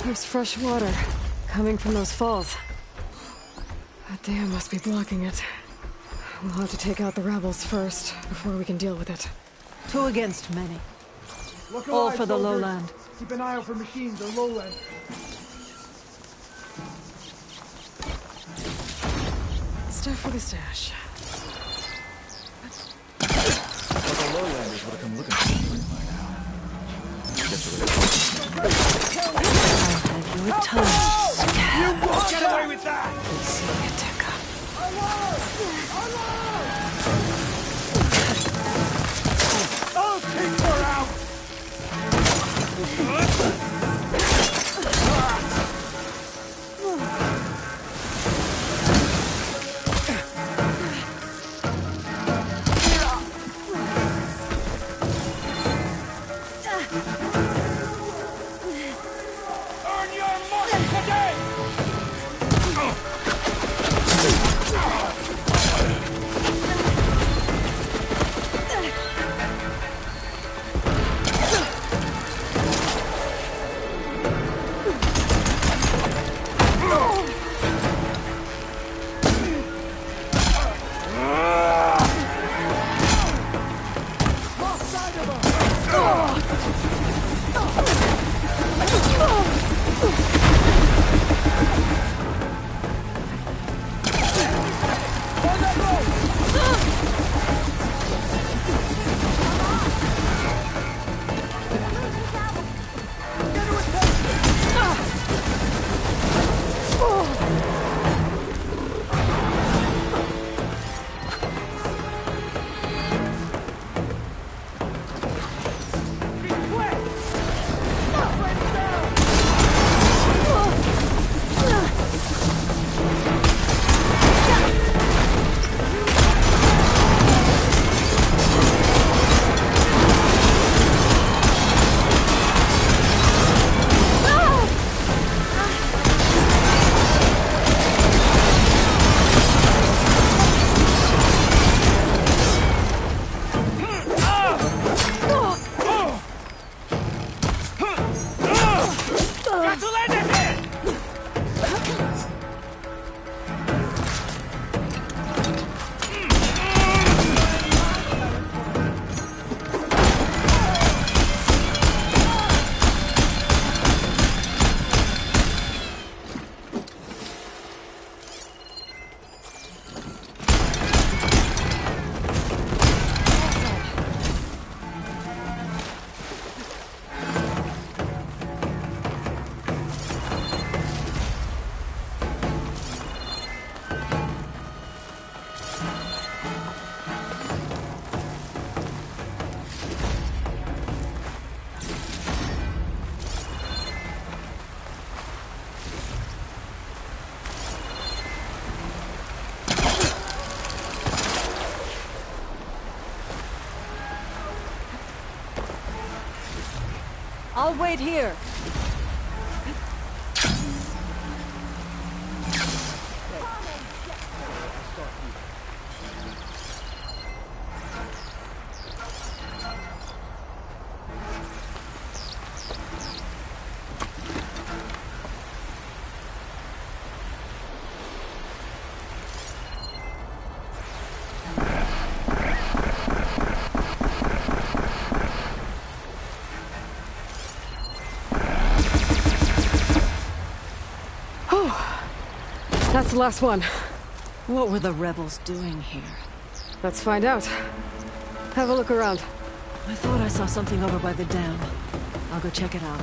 There's fresh water coming from those falls. That dam must be blocking it. We'll have to take out the rebels first, before we can deal with it. 2 against many. Look All alive, for the soldiers. lowland. Keep an eye out for machines or lowland. Stuff for the stash. But the lowlanders would have come looking for something by now. I've had your tongue. You won't get away with that! We'll see you, Tekka. I'll take her out! Earn your mark today! I'll wait here. That's the last one. What were the rebels doing here? Let's find out. Have a look around. I thought I saw something over by the dam. I'll go check it out.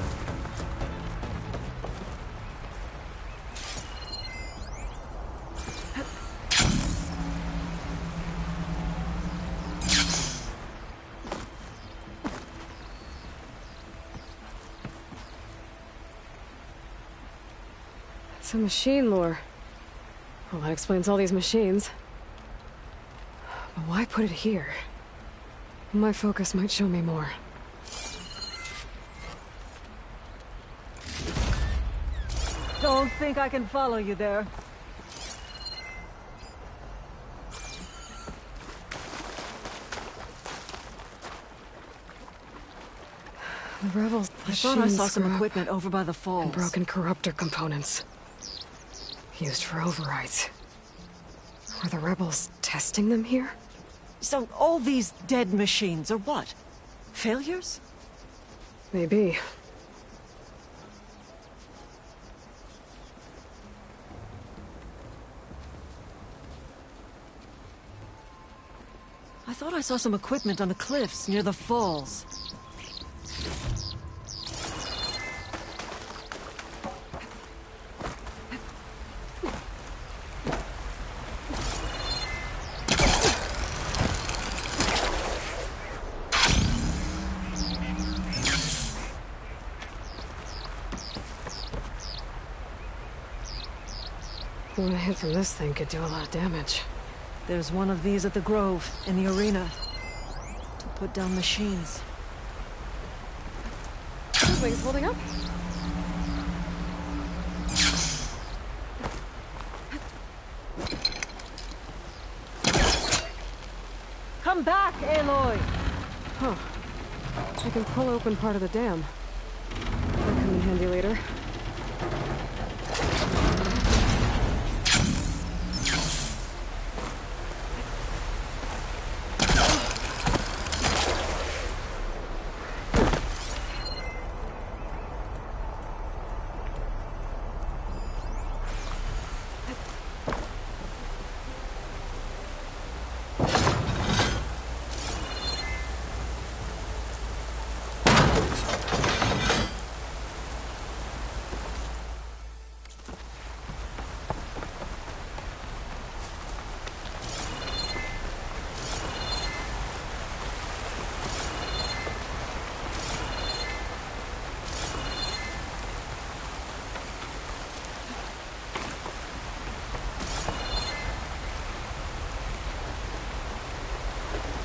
Some machine lore. Well, that explains all these machines. But why put it here? My focus might show me more. Don't think I can follow you there. The rebels. I thought I saw some equipment over by the falls. And broken corruptor components. Used for overrides. Were the rebels testing them here? So all these dead machines are what? Failures? Maybe. I thought I saw some equipment on the cliffs near the falls. One hit from this thing could do a lot of damage. There's one of these at the Grove, in the arena. To put down machines. Those wings holding up? Come back, Aloy! Huh. I can pull open part of the dam. That'll come in handy later.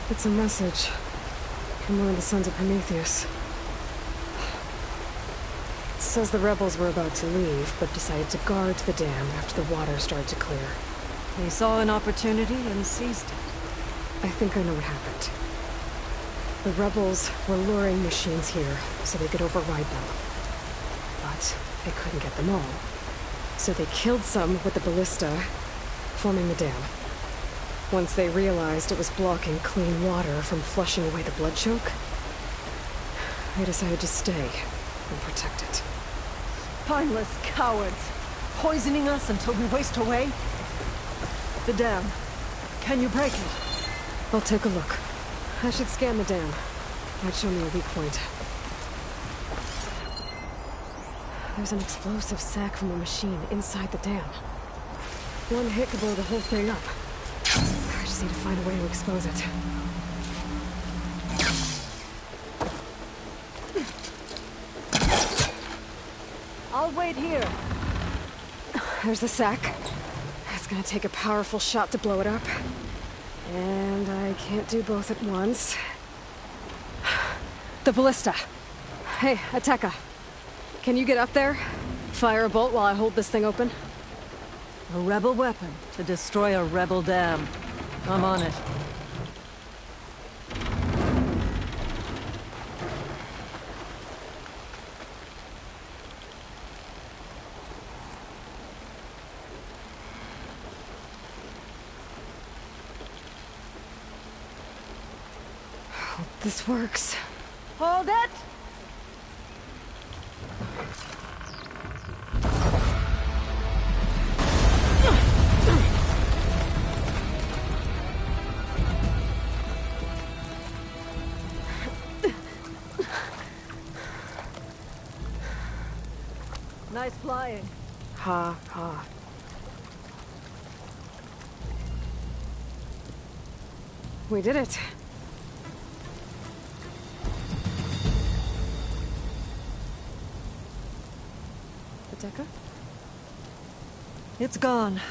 It's a message from one of the Sons of Prometheus. It says the rebels were about to leave, but decided to guard the dam after the water started to clear. They saw an opportunity and seized it. I think I know what happened. The rebels were luring machines here so they could override them. But they couldn't get them all. So they killed some with the ballista, forming the dam. Once they realized it was blocking clean water from flushing away the blood choke, they decided to stay and protect it. Spineless cowards! Poisoning us until we waste away? The dam. Can you break it? I'll take a look. I should scan the dam. Might show me a weak point. There's an explosive sac from a machine inside the dam. One hit could blow the whole thing up. I just need to find a way to expose it. I'll wait here. There's the sac. It's gonna take a powerful shot to blow it up. And I can't do both at once. The ballista. Hey, Ateka. Can you get up there? Fire a bolt while I hold this thing open? A rebel weapon to destroy a rebel dam. I'm on it. Hope this works. Hold it! Nice flying. Ha, ha. We did it. Ateka? It's gone.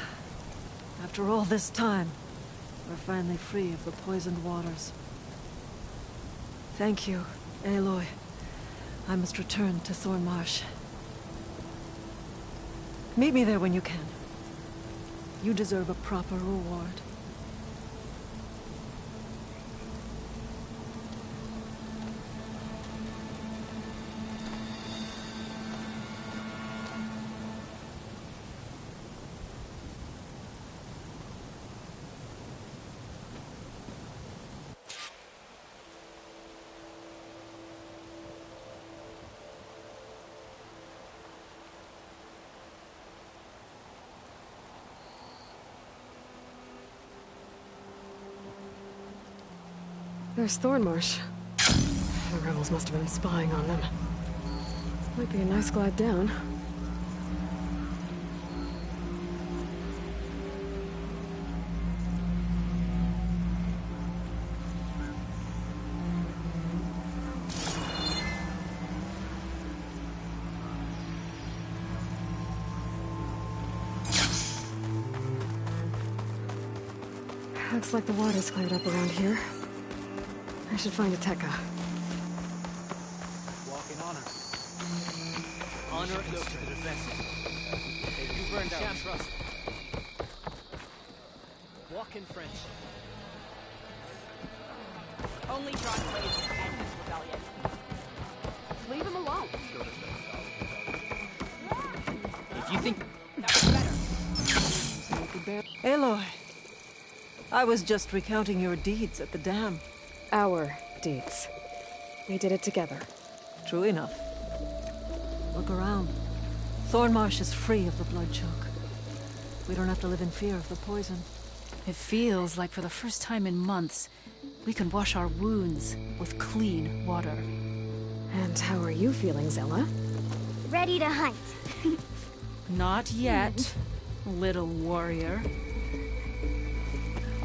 After all this time, we're finally free of the poisoned waters. Thank you, Aloy. I must return to Thornmarsh. Meet me there when you can. You deserve a proper reward. There's Thornmarsh. The rebels must have been spying on them. Might be a nice glide down. Looks like the water's cleared up around here. I should find a Tekka. Walk in honor. Honor and strength to the vessel. You burned out. Trust. Walk in friendship. Only John Blaze can end this rebellion. Leave him alone. If you think that was better. Aloy, I was just recounting your deeds at the dam. Our deeds. We did it together. True enough. Look around. Thornmarsh is free of the blood choke. We don't have to live in fear of the poison. It feels like for the first time in months, we can wash our wounds with clean water. And how are you feeling, Zella? Ready to hunt. Not yet, little warrior.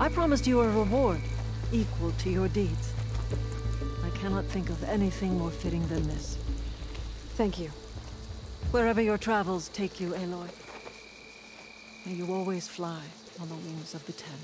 I promised you a reward equal to your deeds. I cannot think of anything more fitting than this. Thank you. Wherever your travels take you, Aloy, may you always fly on the wings of the Ten.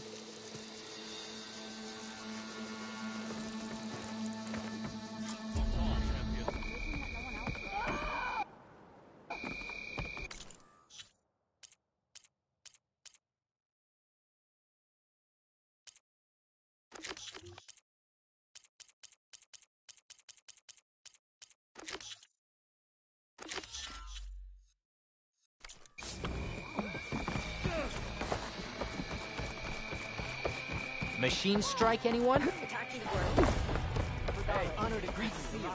machine strike, anyone? Hey, honored to greet to see you.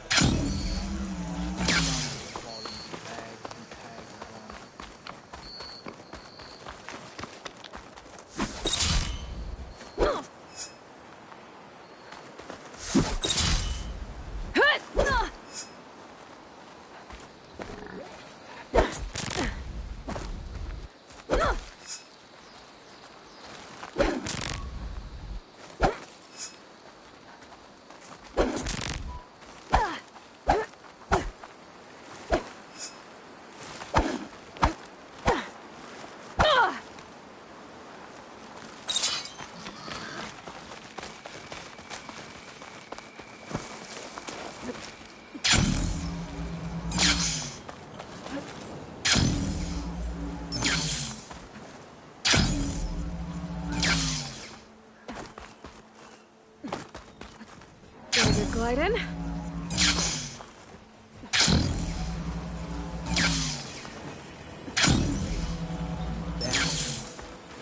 Glide in.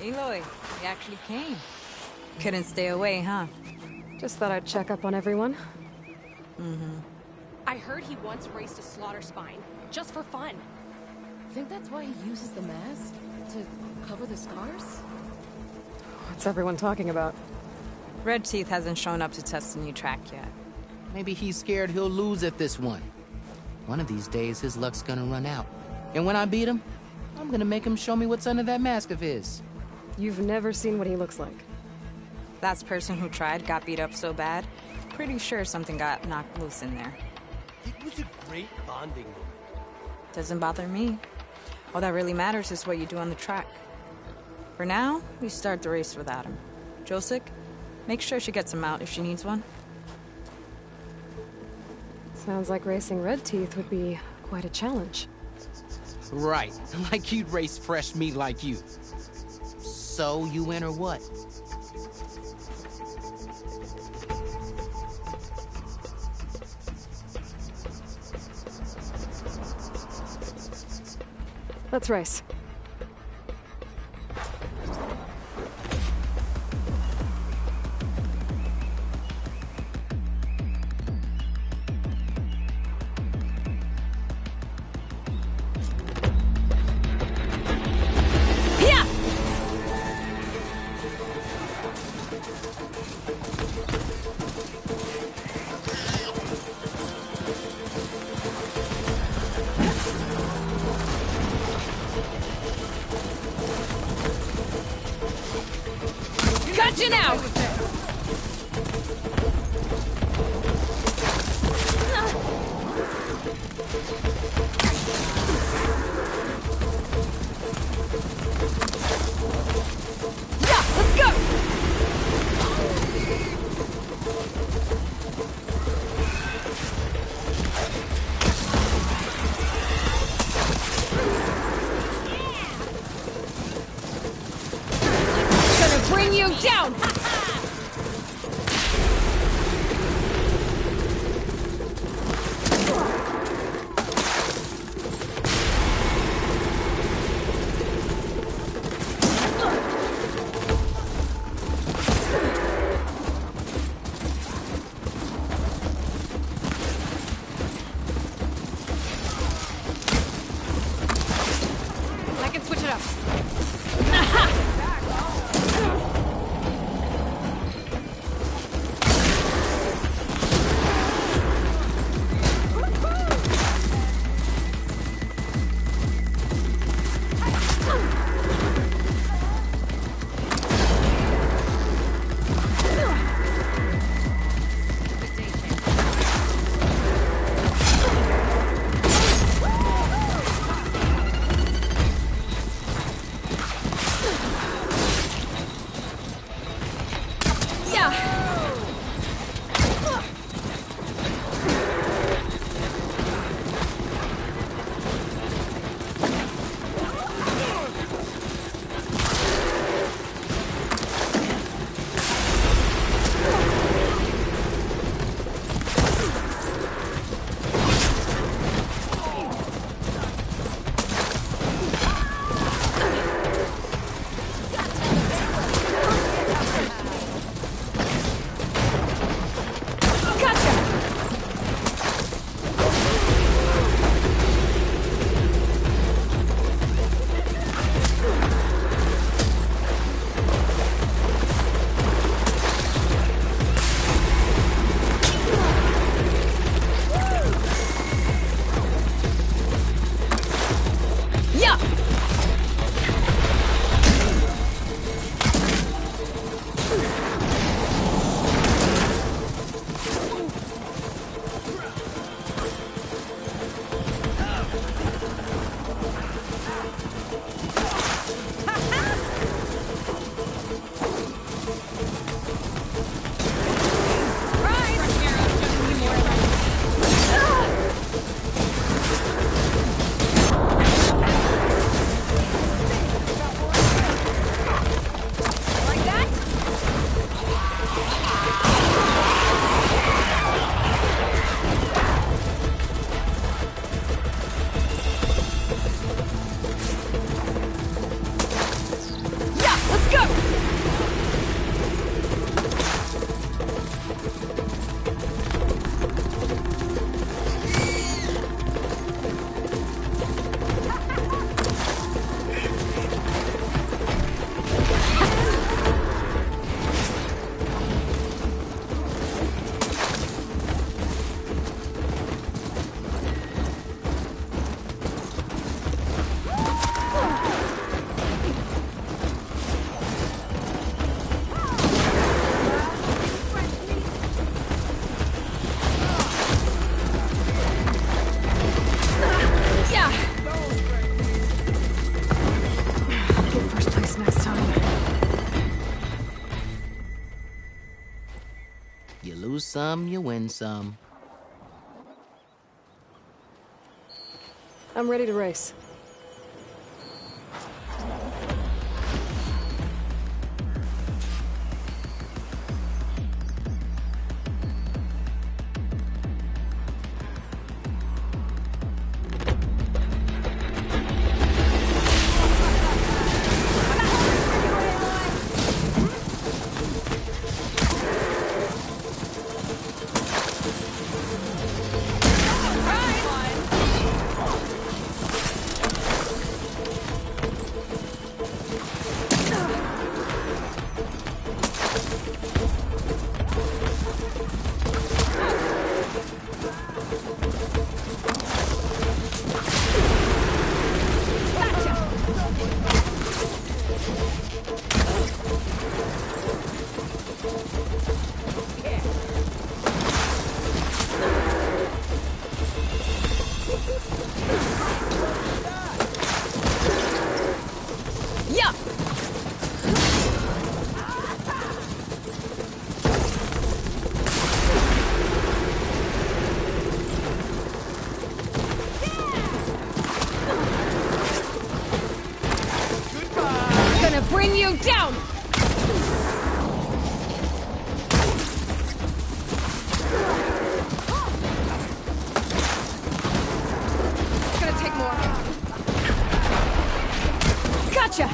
Aloy, you actually came. Couldn't stay away, huh? Just thought I'd check up on everyone. I heard he once raced a slaughter spine, just for fun. Think that's why he uses the mask? To cover the scars? What's everyone talking about? Red Teeth hasn't shown up to test the new track yet. Maybe he's scared he'll lose at this one. One of these days, his luck's gonna run out. And when I beat him, I'm gonna make him show me what's under that mask of his. You've never seen what he looks like. Last person who tried got beat up so bad, pretty sure something got knocked loose in there. It was a great bonding moment. Doesn't bother me. All that really matters is what you do on the track. For now, we start the race without him. Josik, make sure she gets him out if she needs one. Sounds like racing Red Teeth would be quite a challenge. Right, like you'd race fresh meat like you. So, you win or what? Let's race. Gotcha now! Yeah, let's go! Gonna bring you down! I can switch it up. lose some, you win some. I'm ready to race. Bring you down! It's gonna take more. Gotcha!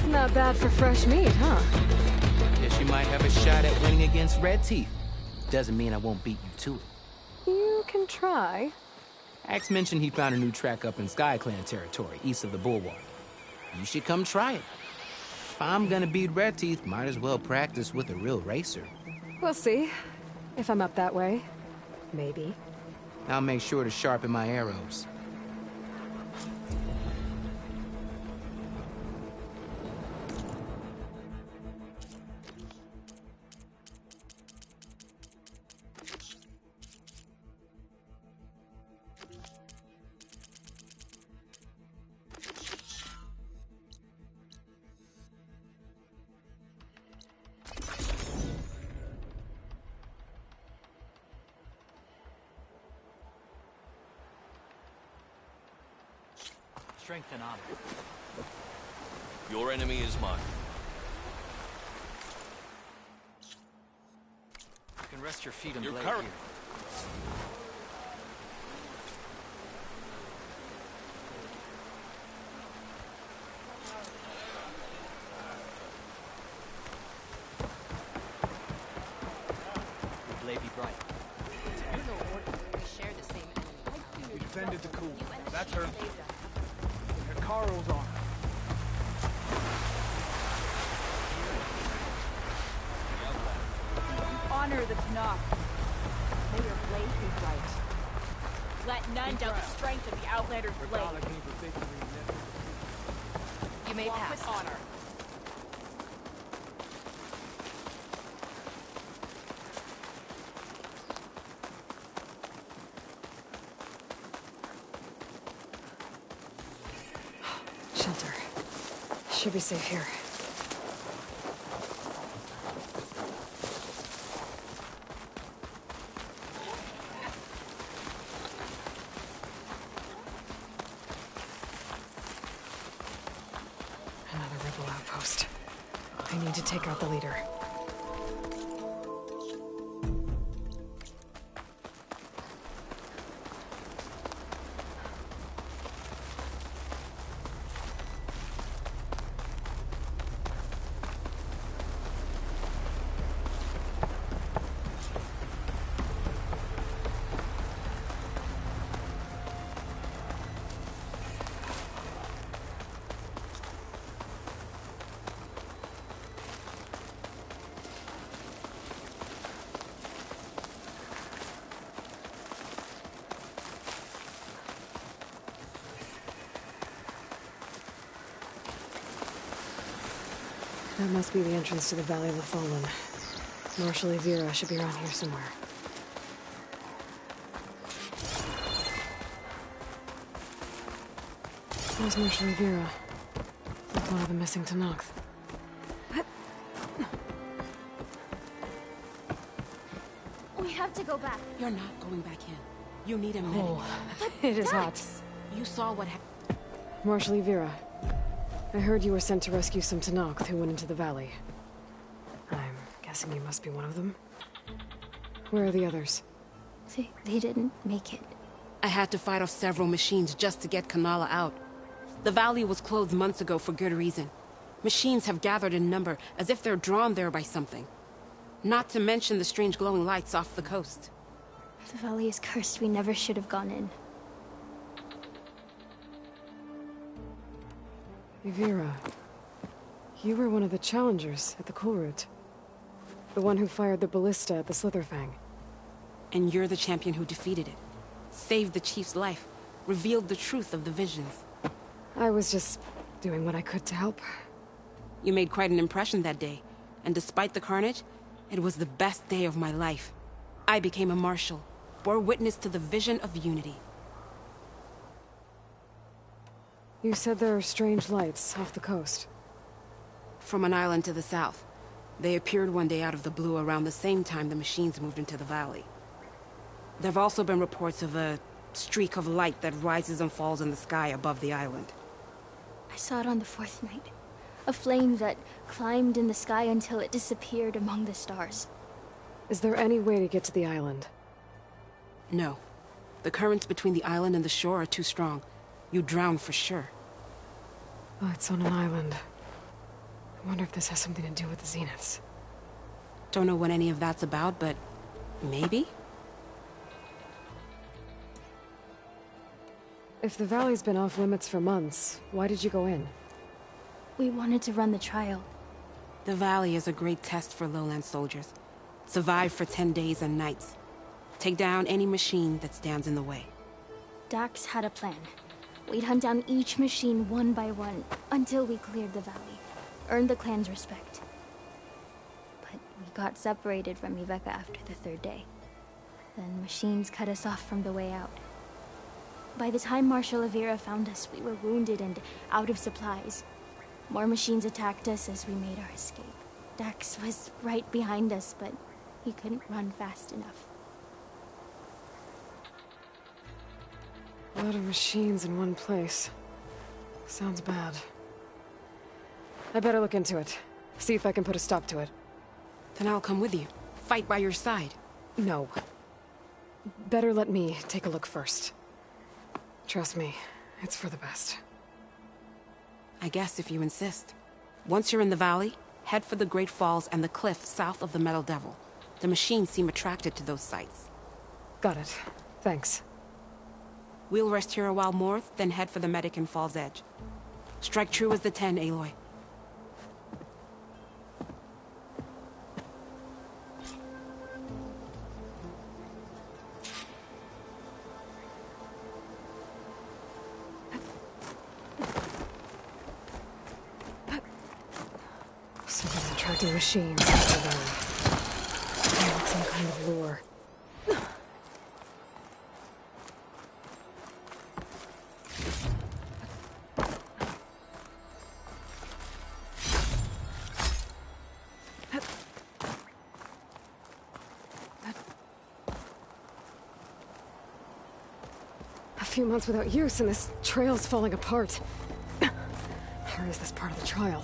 Not bad for fresh meat, huh? Guess you might have a shot at winning against Red Teeth. Doesn't mean I won't beat you to it. You can try. Axe mentioned he found a new track up in Sky Clan territory, east of the Bulwark. You should come try it. If I'm gonna beat Red Teeth, might as well practice with a real racer. We'll see. If I'm up that way. Maybe. I'll make sure to sharpen my arrows. strength and honor. Your enemy is mine. You can rest your feet and Your blade current- here. Your blade be bright. You're no ordinary. We share the same enemy. We defended the cool. That's her. Her Carl's on. Honor the Tanakh. May your blade be bright. Let none doubt the strength of the Outlander's blade. You may pass. With honor. Shelter. Should be safe here. Another rebel outpost. I need to take out the leader. That must be the entrance to the Valley of the Fallen. Marshal Vera should be around here somewhere. Where's Marshal Vera? Like one of the missing Tanakh. We have to go back. You're not going back in. You need a medic. Oh, it is hot. You saw what happened. Marshal Vera, I heard you were sent to rescue some Tanakh who went into the valley. I'm guessing you must be one of them. Where are the others? They didn't make it. I had to fight off several machines just to get Kanala out. The valley was closed months ago for good reason. Machines have gathered in number, as if they're drawn there by something. Not to mention the strange glowing lights off the coast. The valley is cursed. We never should have gone in. Vera, you were one of the challengers at the coal route. The one who fired the ballista at the Slitherfang. And you're the champion who defeated it. Saved the chief's life. Revealed the truth of the visions. I was just doing what I could to help. You made quite an impression that day. And despite the carnage, it was the best day of my life. I became a marshal. Bore witness to the vision of unity. You said there are strange lights off the coast. From an island to the south. They appeared one day out of the blue around the same time the machines moved into the valley. There have also been reports of a streak of light that rises and falls in the sky above the island. I saw it on the fourth night. A flame that climbed in the sky until it disappeared among the stars. Is there any way to get to the island? No. The currents between the island and the shore are too strong. You'd drown for sure. Oh, it's on an island. I wonder if this has something to do with the Zeniths. Don't know what any of that's about, but maybe? If the valley's been off limits for months, why did you go in? We wanted to run the trial. The valley is a great test for lowland soldiers. Survive for 10 days and nights. Take down any machine that stands in the way. Dax had a plan. We'd hunt down each machine one by one until we cleared the valley. Earned the clan's respect. But we got separated from Iveka after the third day. Then machines cut us off from the way out. By the time Marshal Avira found us, we were wounded and out of supplies. More machines attacked us as we made our escape. Dax was right behind us, but he couldn't run fast enough. A lot of machines in one place. Sounds bad. I better look into it. See if I can put a stop to it. Then I'll come with you. Fight by your side. No. Better let me take a look first. Trust me, it's for the best. I guess if you insist. Once you're in the valley, head for the Great Falls and the cliff south of the Metal Devil. The machines seem attracted to those sites. Got it. Thanks. We'll rest here a while more, then head for the medic in Falls Edge. Strike true as the 10, Aloy. Something's attracting machines into the valley. Like some kind of lure. A few months without use and this trail's falling apart. Or is this part of the trial?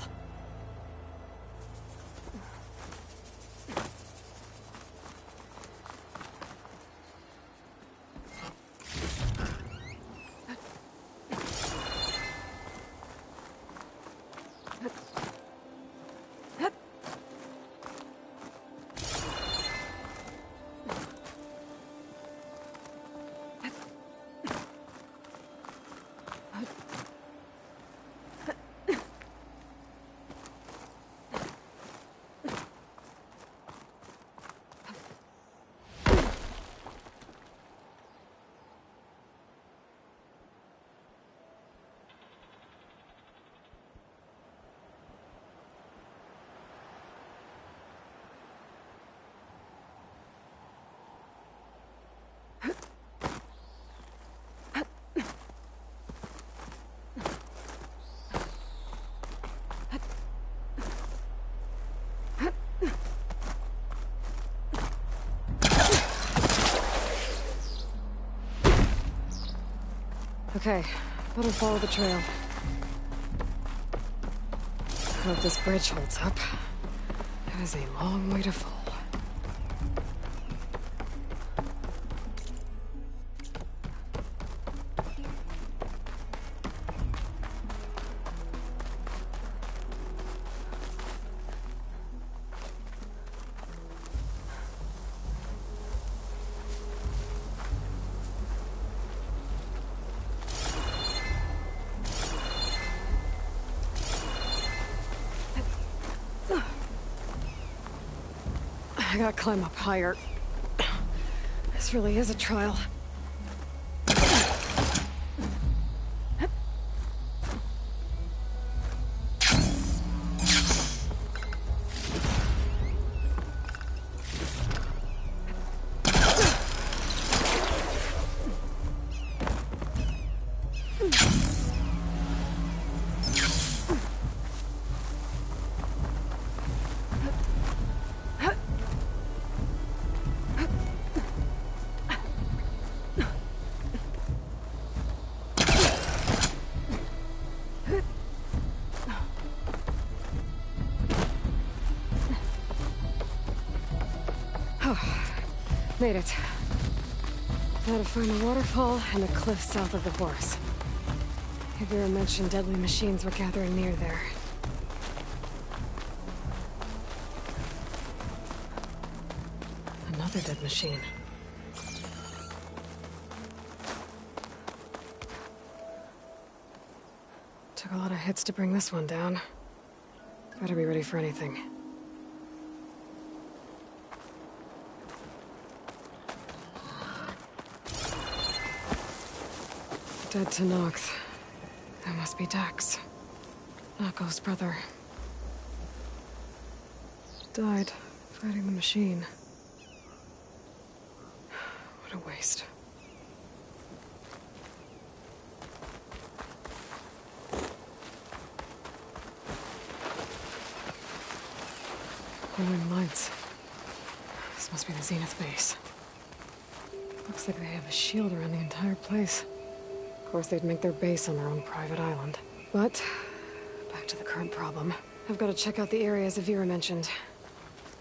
Okay, better follow the trail. Hope this bridge holds up. That is a long way to fall. I gotta climb up higher. This really is a trial. Made it. Now to find the waterfall and the cliff south of the horse. Hivira mentioned deadly machines were gathering near there. Another dead machine. Took a lot of hits to bring this one down. Better be ready for anything. Dead to Nox. That must be Dax. Nako's brother. Died fighting the machine. What a waste. Glowing lights. This must be the Zenith base. Looks like they have a shield around the entire place. Of course, they'd make their base on their own private island. But, back to the current problem. I've got to check out the areas Avira mentioned.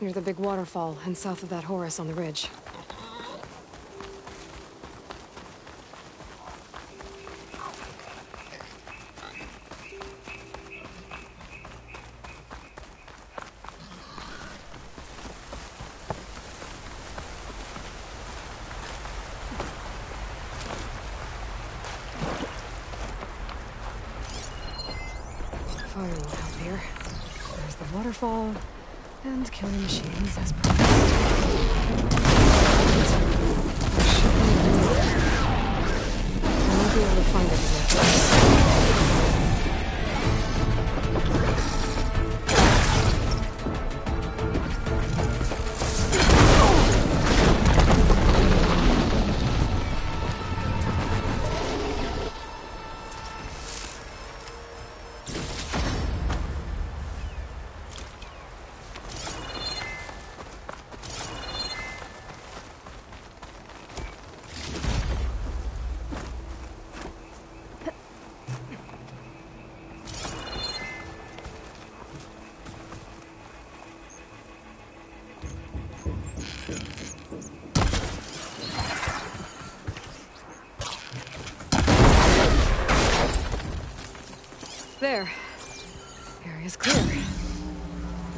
Near the big waterfall and south of that Horus on the ridge. Fire will help here. There's the waterfall, and killing machines as promised. I won't be able to find it yet. There. Area's clear.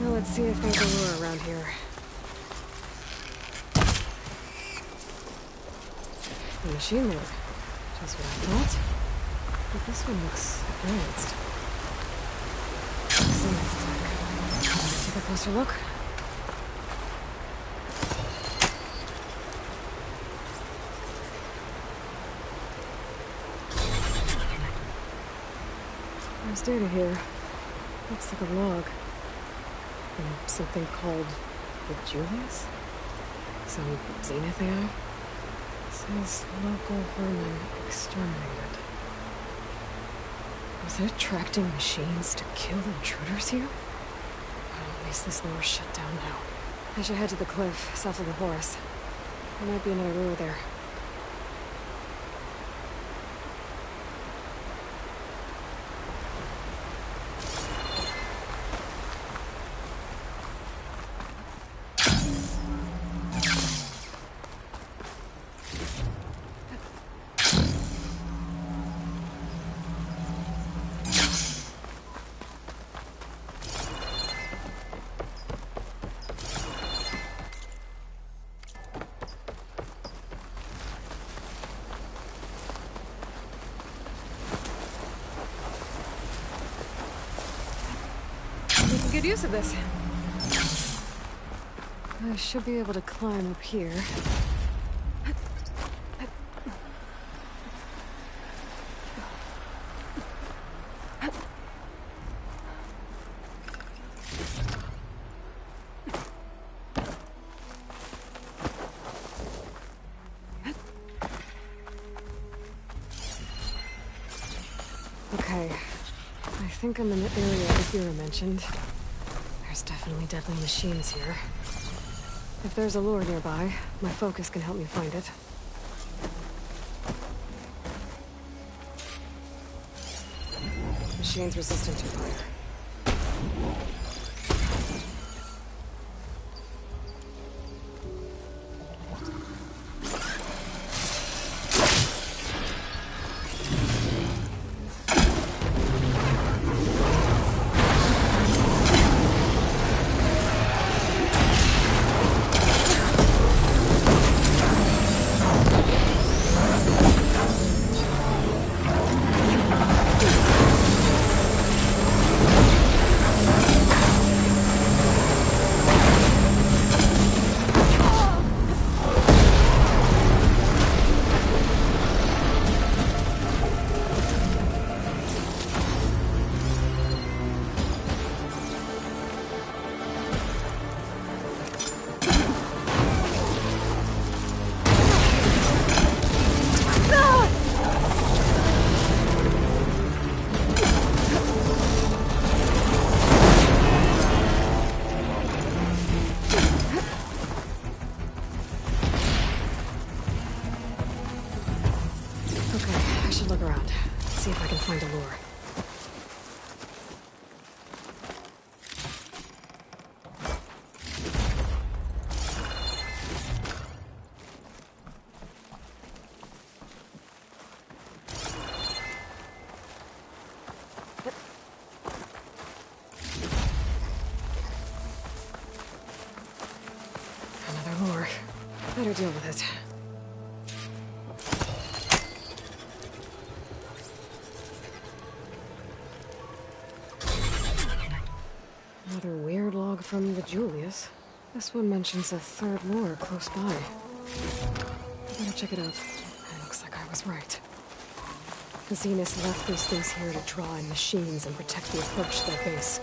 Now let's see if there's a lure around here. A machine lure. Just what I thought. But this one looks advanced. Take a closer look. There's data here. Looks like a log. From something called the Julius? Some Zenith AI? Says local vermin exterminated. Was it attracting machines to kill intruders here? Well, at least this lure's shut down now. I should head to the cliff south of the Horus. There might be another lure there. Good use of this. I should be able to climb up here. Okay. I think I'm in the area Akira mentioned. There's definitely deadly machines here. If there's a lure nearby, my focus can help me find it. Machines resistant to fire. Okay, I should look around. See if I can find a lure. Better deal with it. Another weird log from the Julius. This one mentions a third lure close by. I better check it out. It looks like I was right. Zenus left these things here to draw in machines and protect the approach to their base.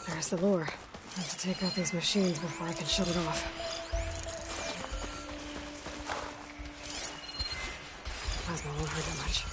There's the lure. I have to take out these machines before I can shut it off. Plasma won't hurt that much.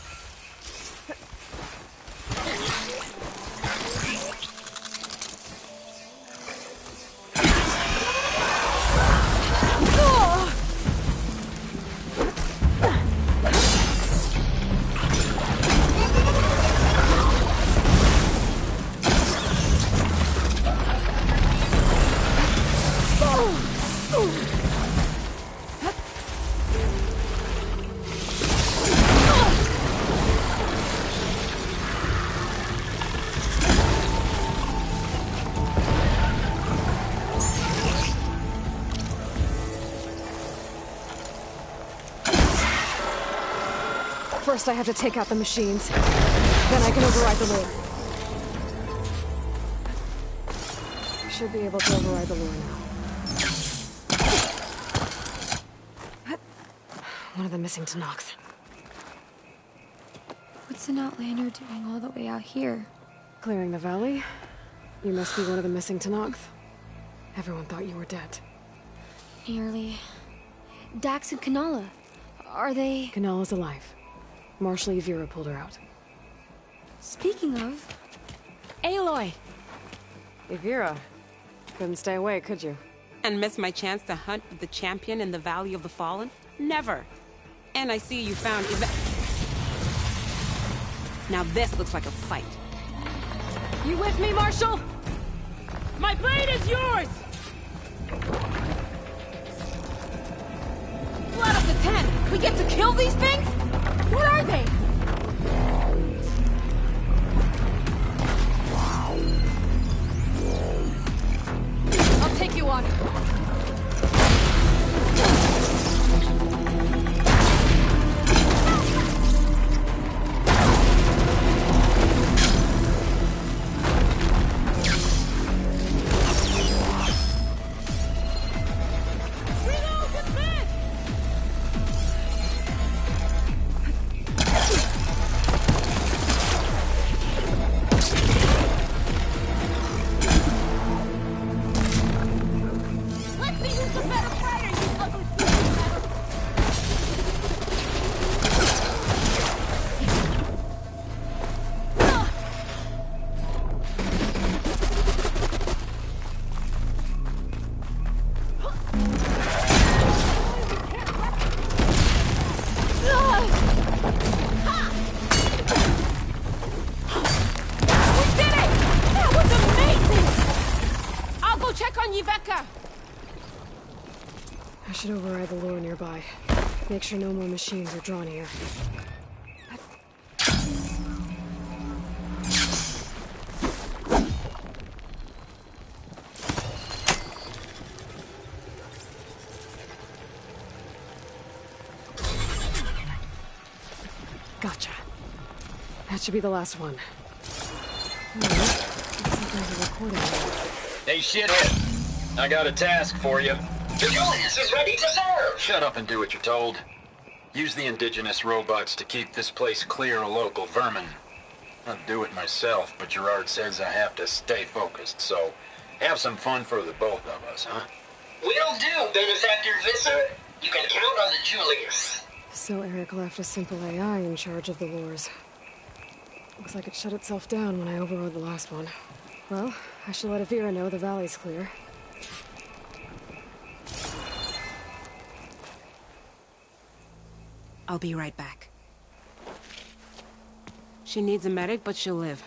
First, I have to take out the machines. Then I can override the lure. I should be able to override the lure now. One of the missing Tanoks. What's an Outlander doing all the way out here? Clearing the valley? You must be one of the missing Tanoks. Everyone thought you were dead. Nearly. Dax and Kanala. Are they... Kanala's alive. Marshal Yvira pulled her out. Speaking of... Aloy! Yvira. Couldn't stay away, could you? And miss my chance to hunt the champion in the Valley of the Fallen? Never. And I see you found Now this looks like a fight. You with me, Marshal? My blade is yours! Flat up to 10! We get to kill these things? What are they? I'll take you on. I should override the lure nearby. Make sure no more machines are drawn here. Gotcha. That should be the last one. Looks like there's a recording here. Hey, shithead. I got a task for you. The Julius is ready to serve! Shut up and do what you're told. Use the indigenous robots to keep this place clear of local vermin. I'll do it myself, but Gerard says I have to stay focused, so have some fun for the both of us, huh? Will do, Benefactor Visser. You can count on the Julius. So Eric left a simple AI in charge of the lures. Looks like it shut itself down when I overrode the last one. Well, I shall let Avira know the valley's clear. I'll be right back. She needs a medic, but she'll live.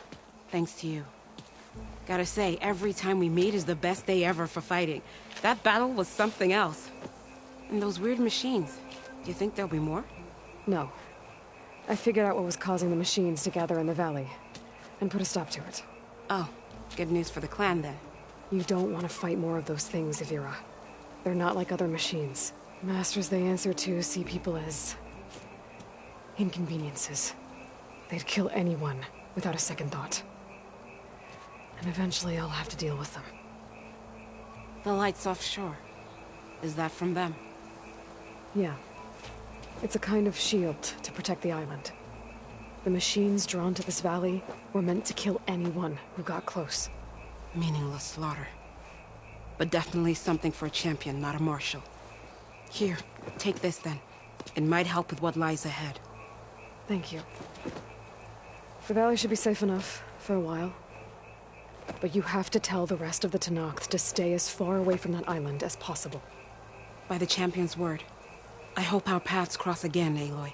Thanks to you. Gotta say, every time we meet is the best day ever for fighting. That battle was something else. And those weird machines. Do you think there'll be more? No. I figured out what was causing the machines to gather in the valley, and put a stop to it. Oh, good news for the clan then. You don't want to fight more of those things, Avira. They're not like other machines. Masters they answer to see people as inconveniences. They'd kill anyone without a second thought. And eventually I'll have to deal with them. The lights offshore. Is that from them? Yeah. It's a kind of shield to protect the island. The machines drawn to this valley were meant to kill anyone who got close. Meaningless slaughter. But definitely something for a champion, not a marshal. Here, take this then. It might help with what lies ahead. Thank you. The valley should be safe enough for a while. But you have to tell the rest of the Tenakth to stay as far away from that island as possible. By the champion's word. I hope our paths cross again, Aloy.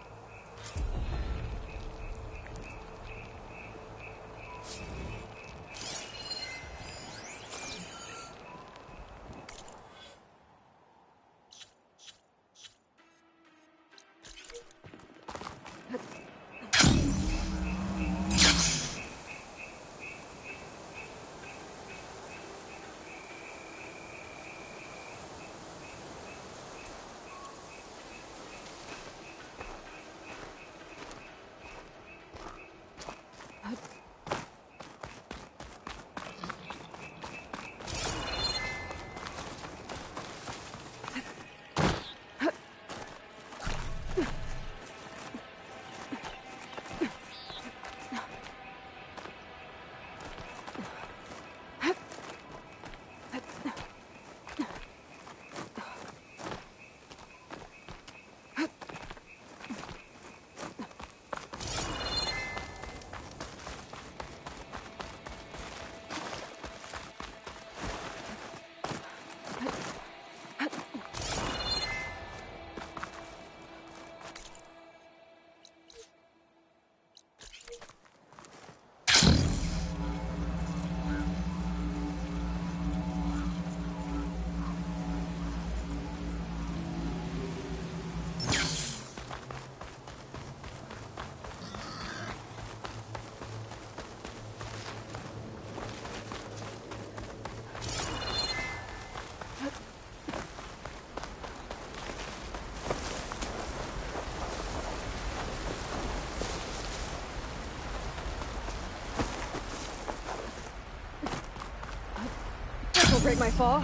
Don't break my fall.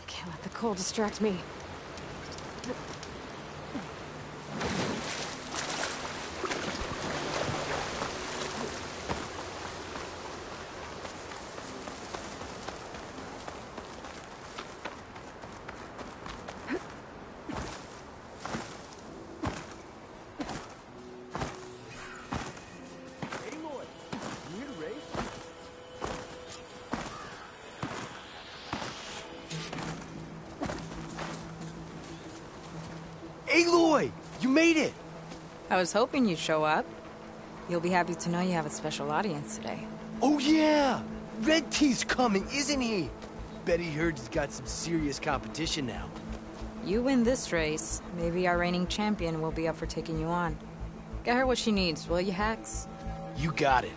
Can't let the cold distract me. Aloy! You made it! I was hoping you'd show up. You'll be happy to know you have a special audience today. Oh yeah! Red T's coming, isn't he? Bet he heard he's got some serious competition now. You win this race, maybe our reigning champion will be up for taking you on. Get her what she needs, will you, Hax? You got it.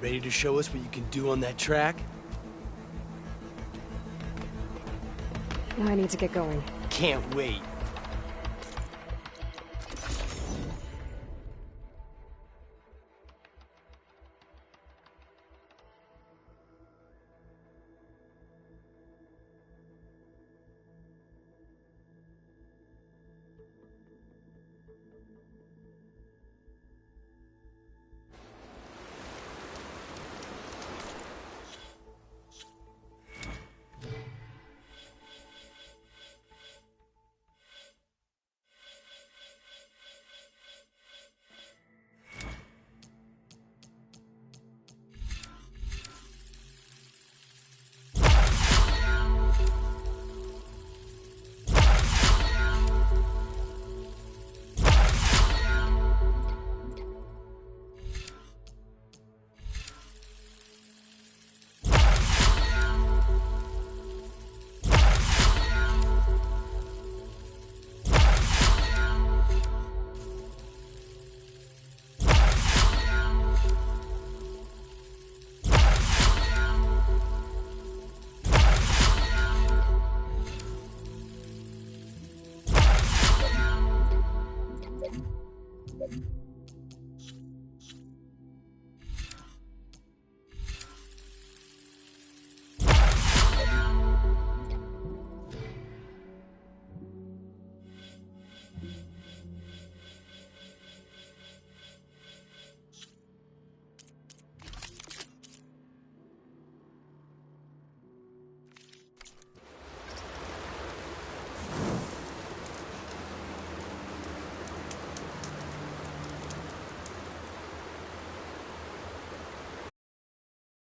Ready to show us what you can do on that track? I need to get going. Can't wait.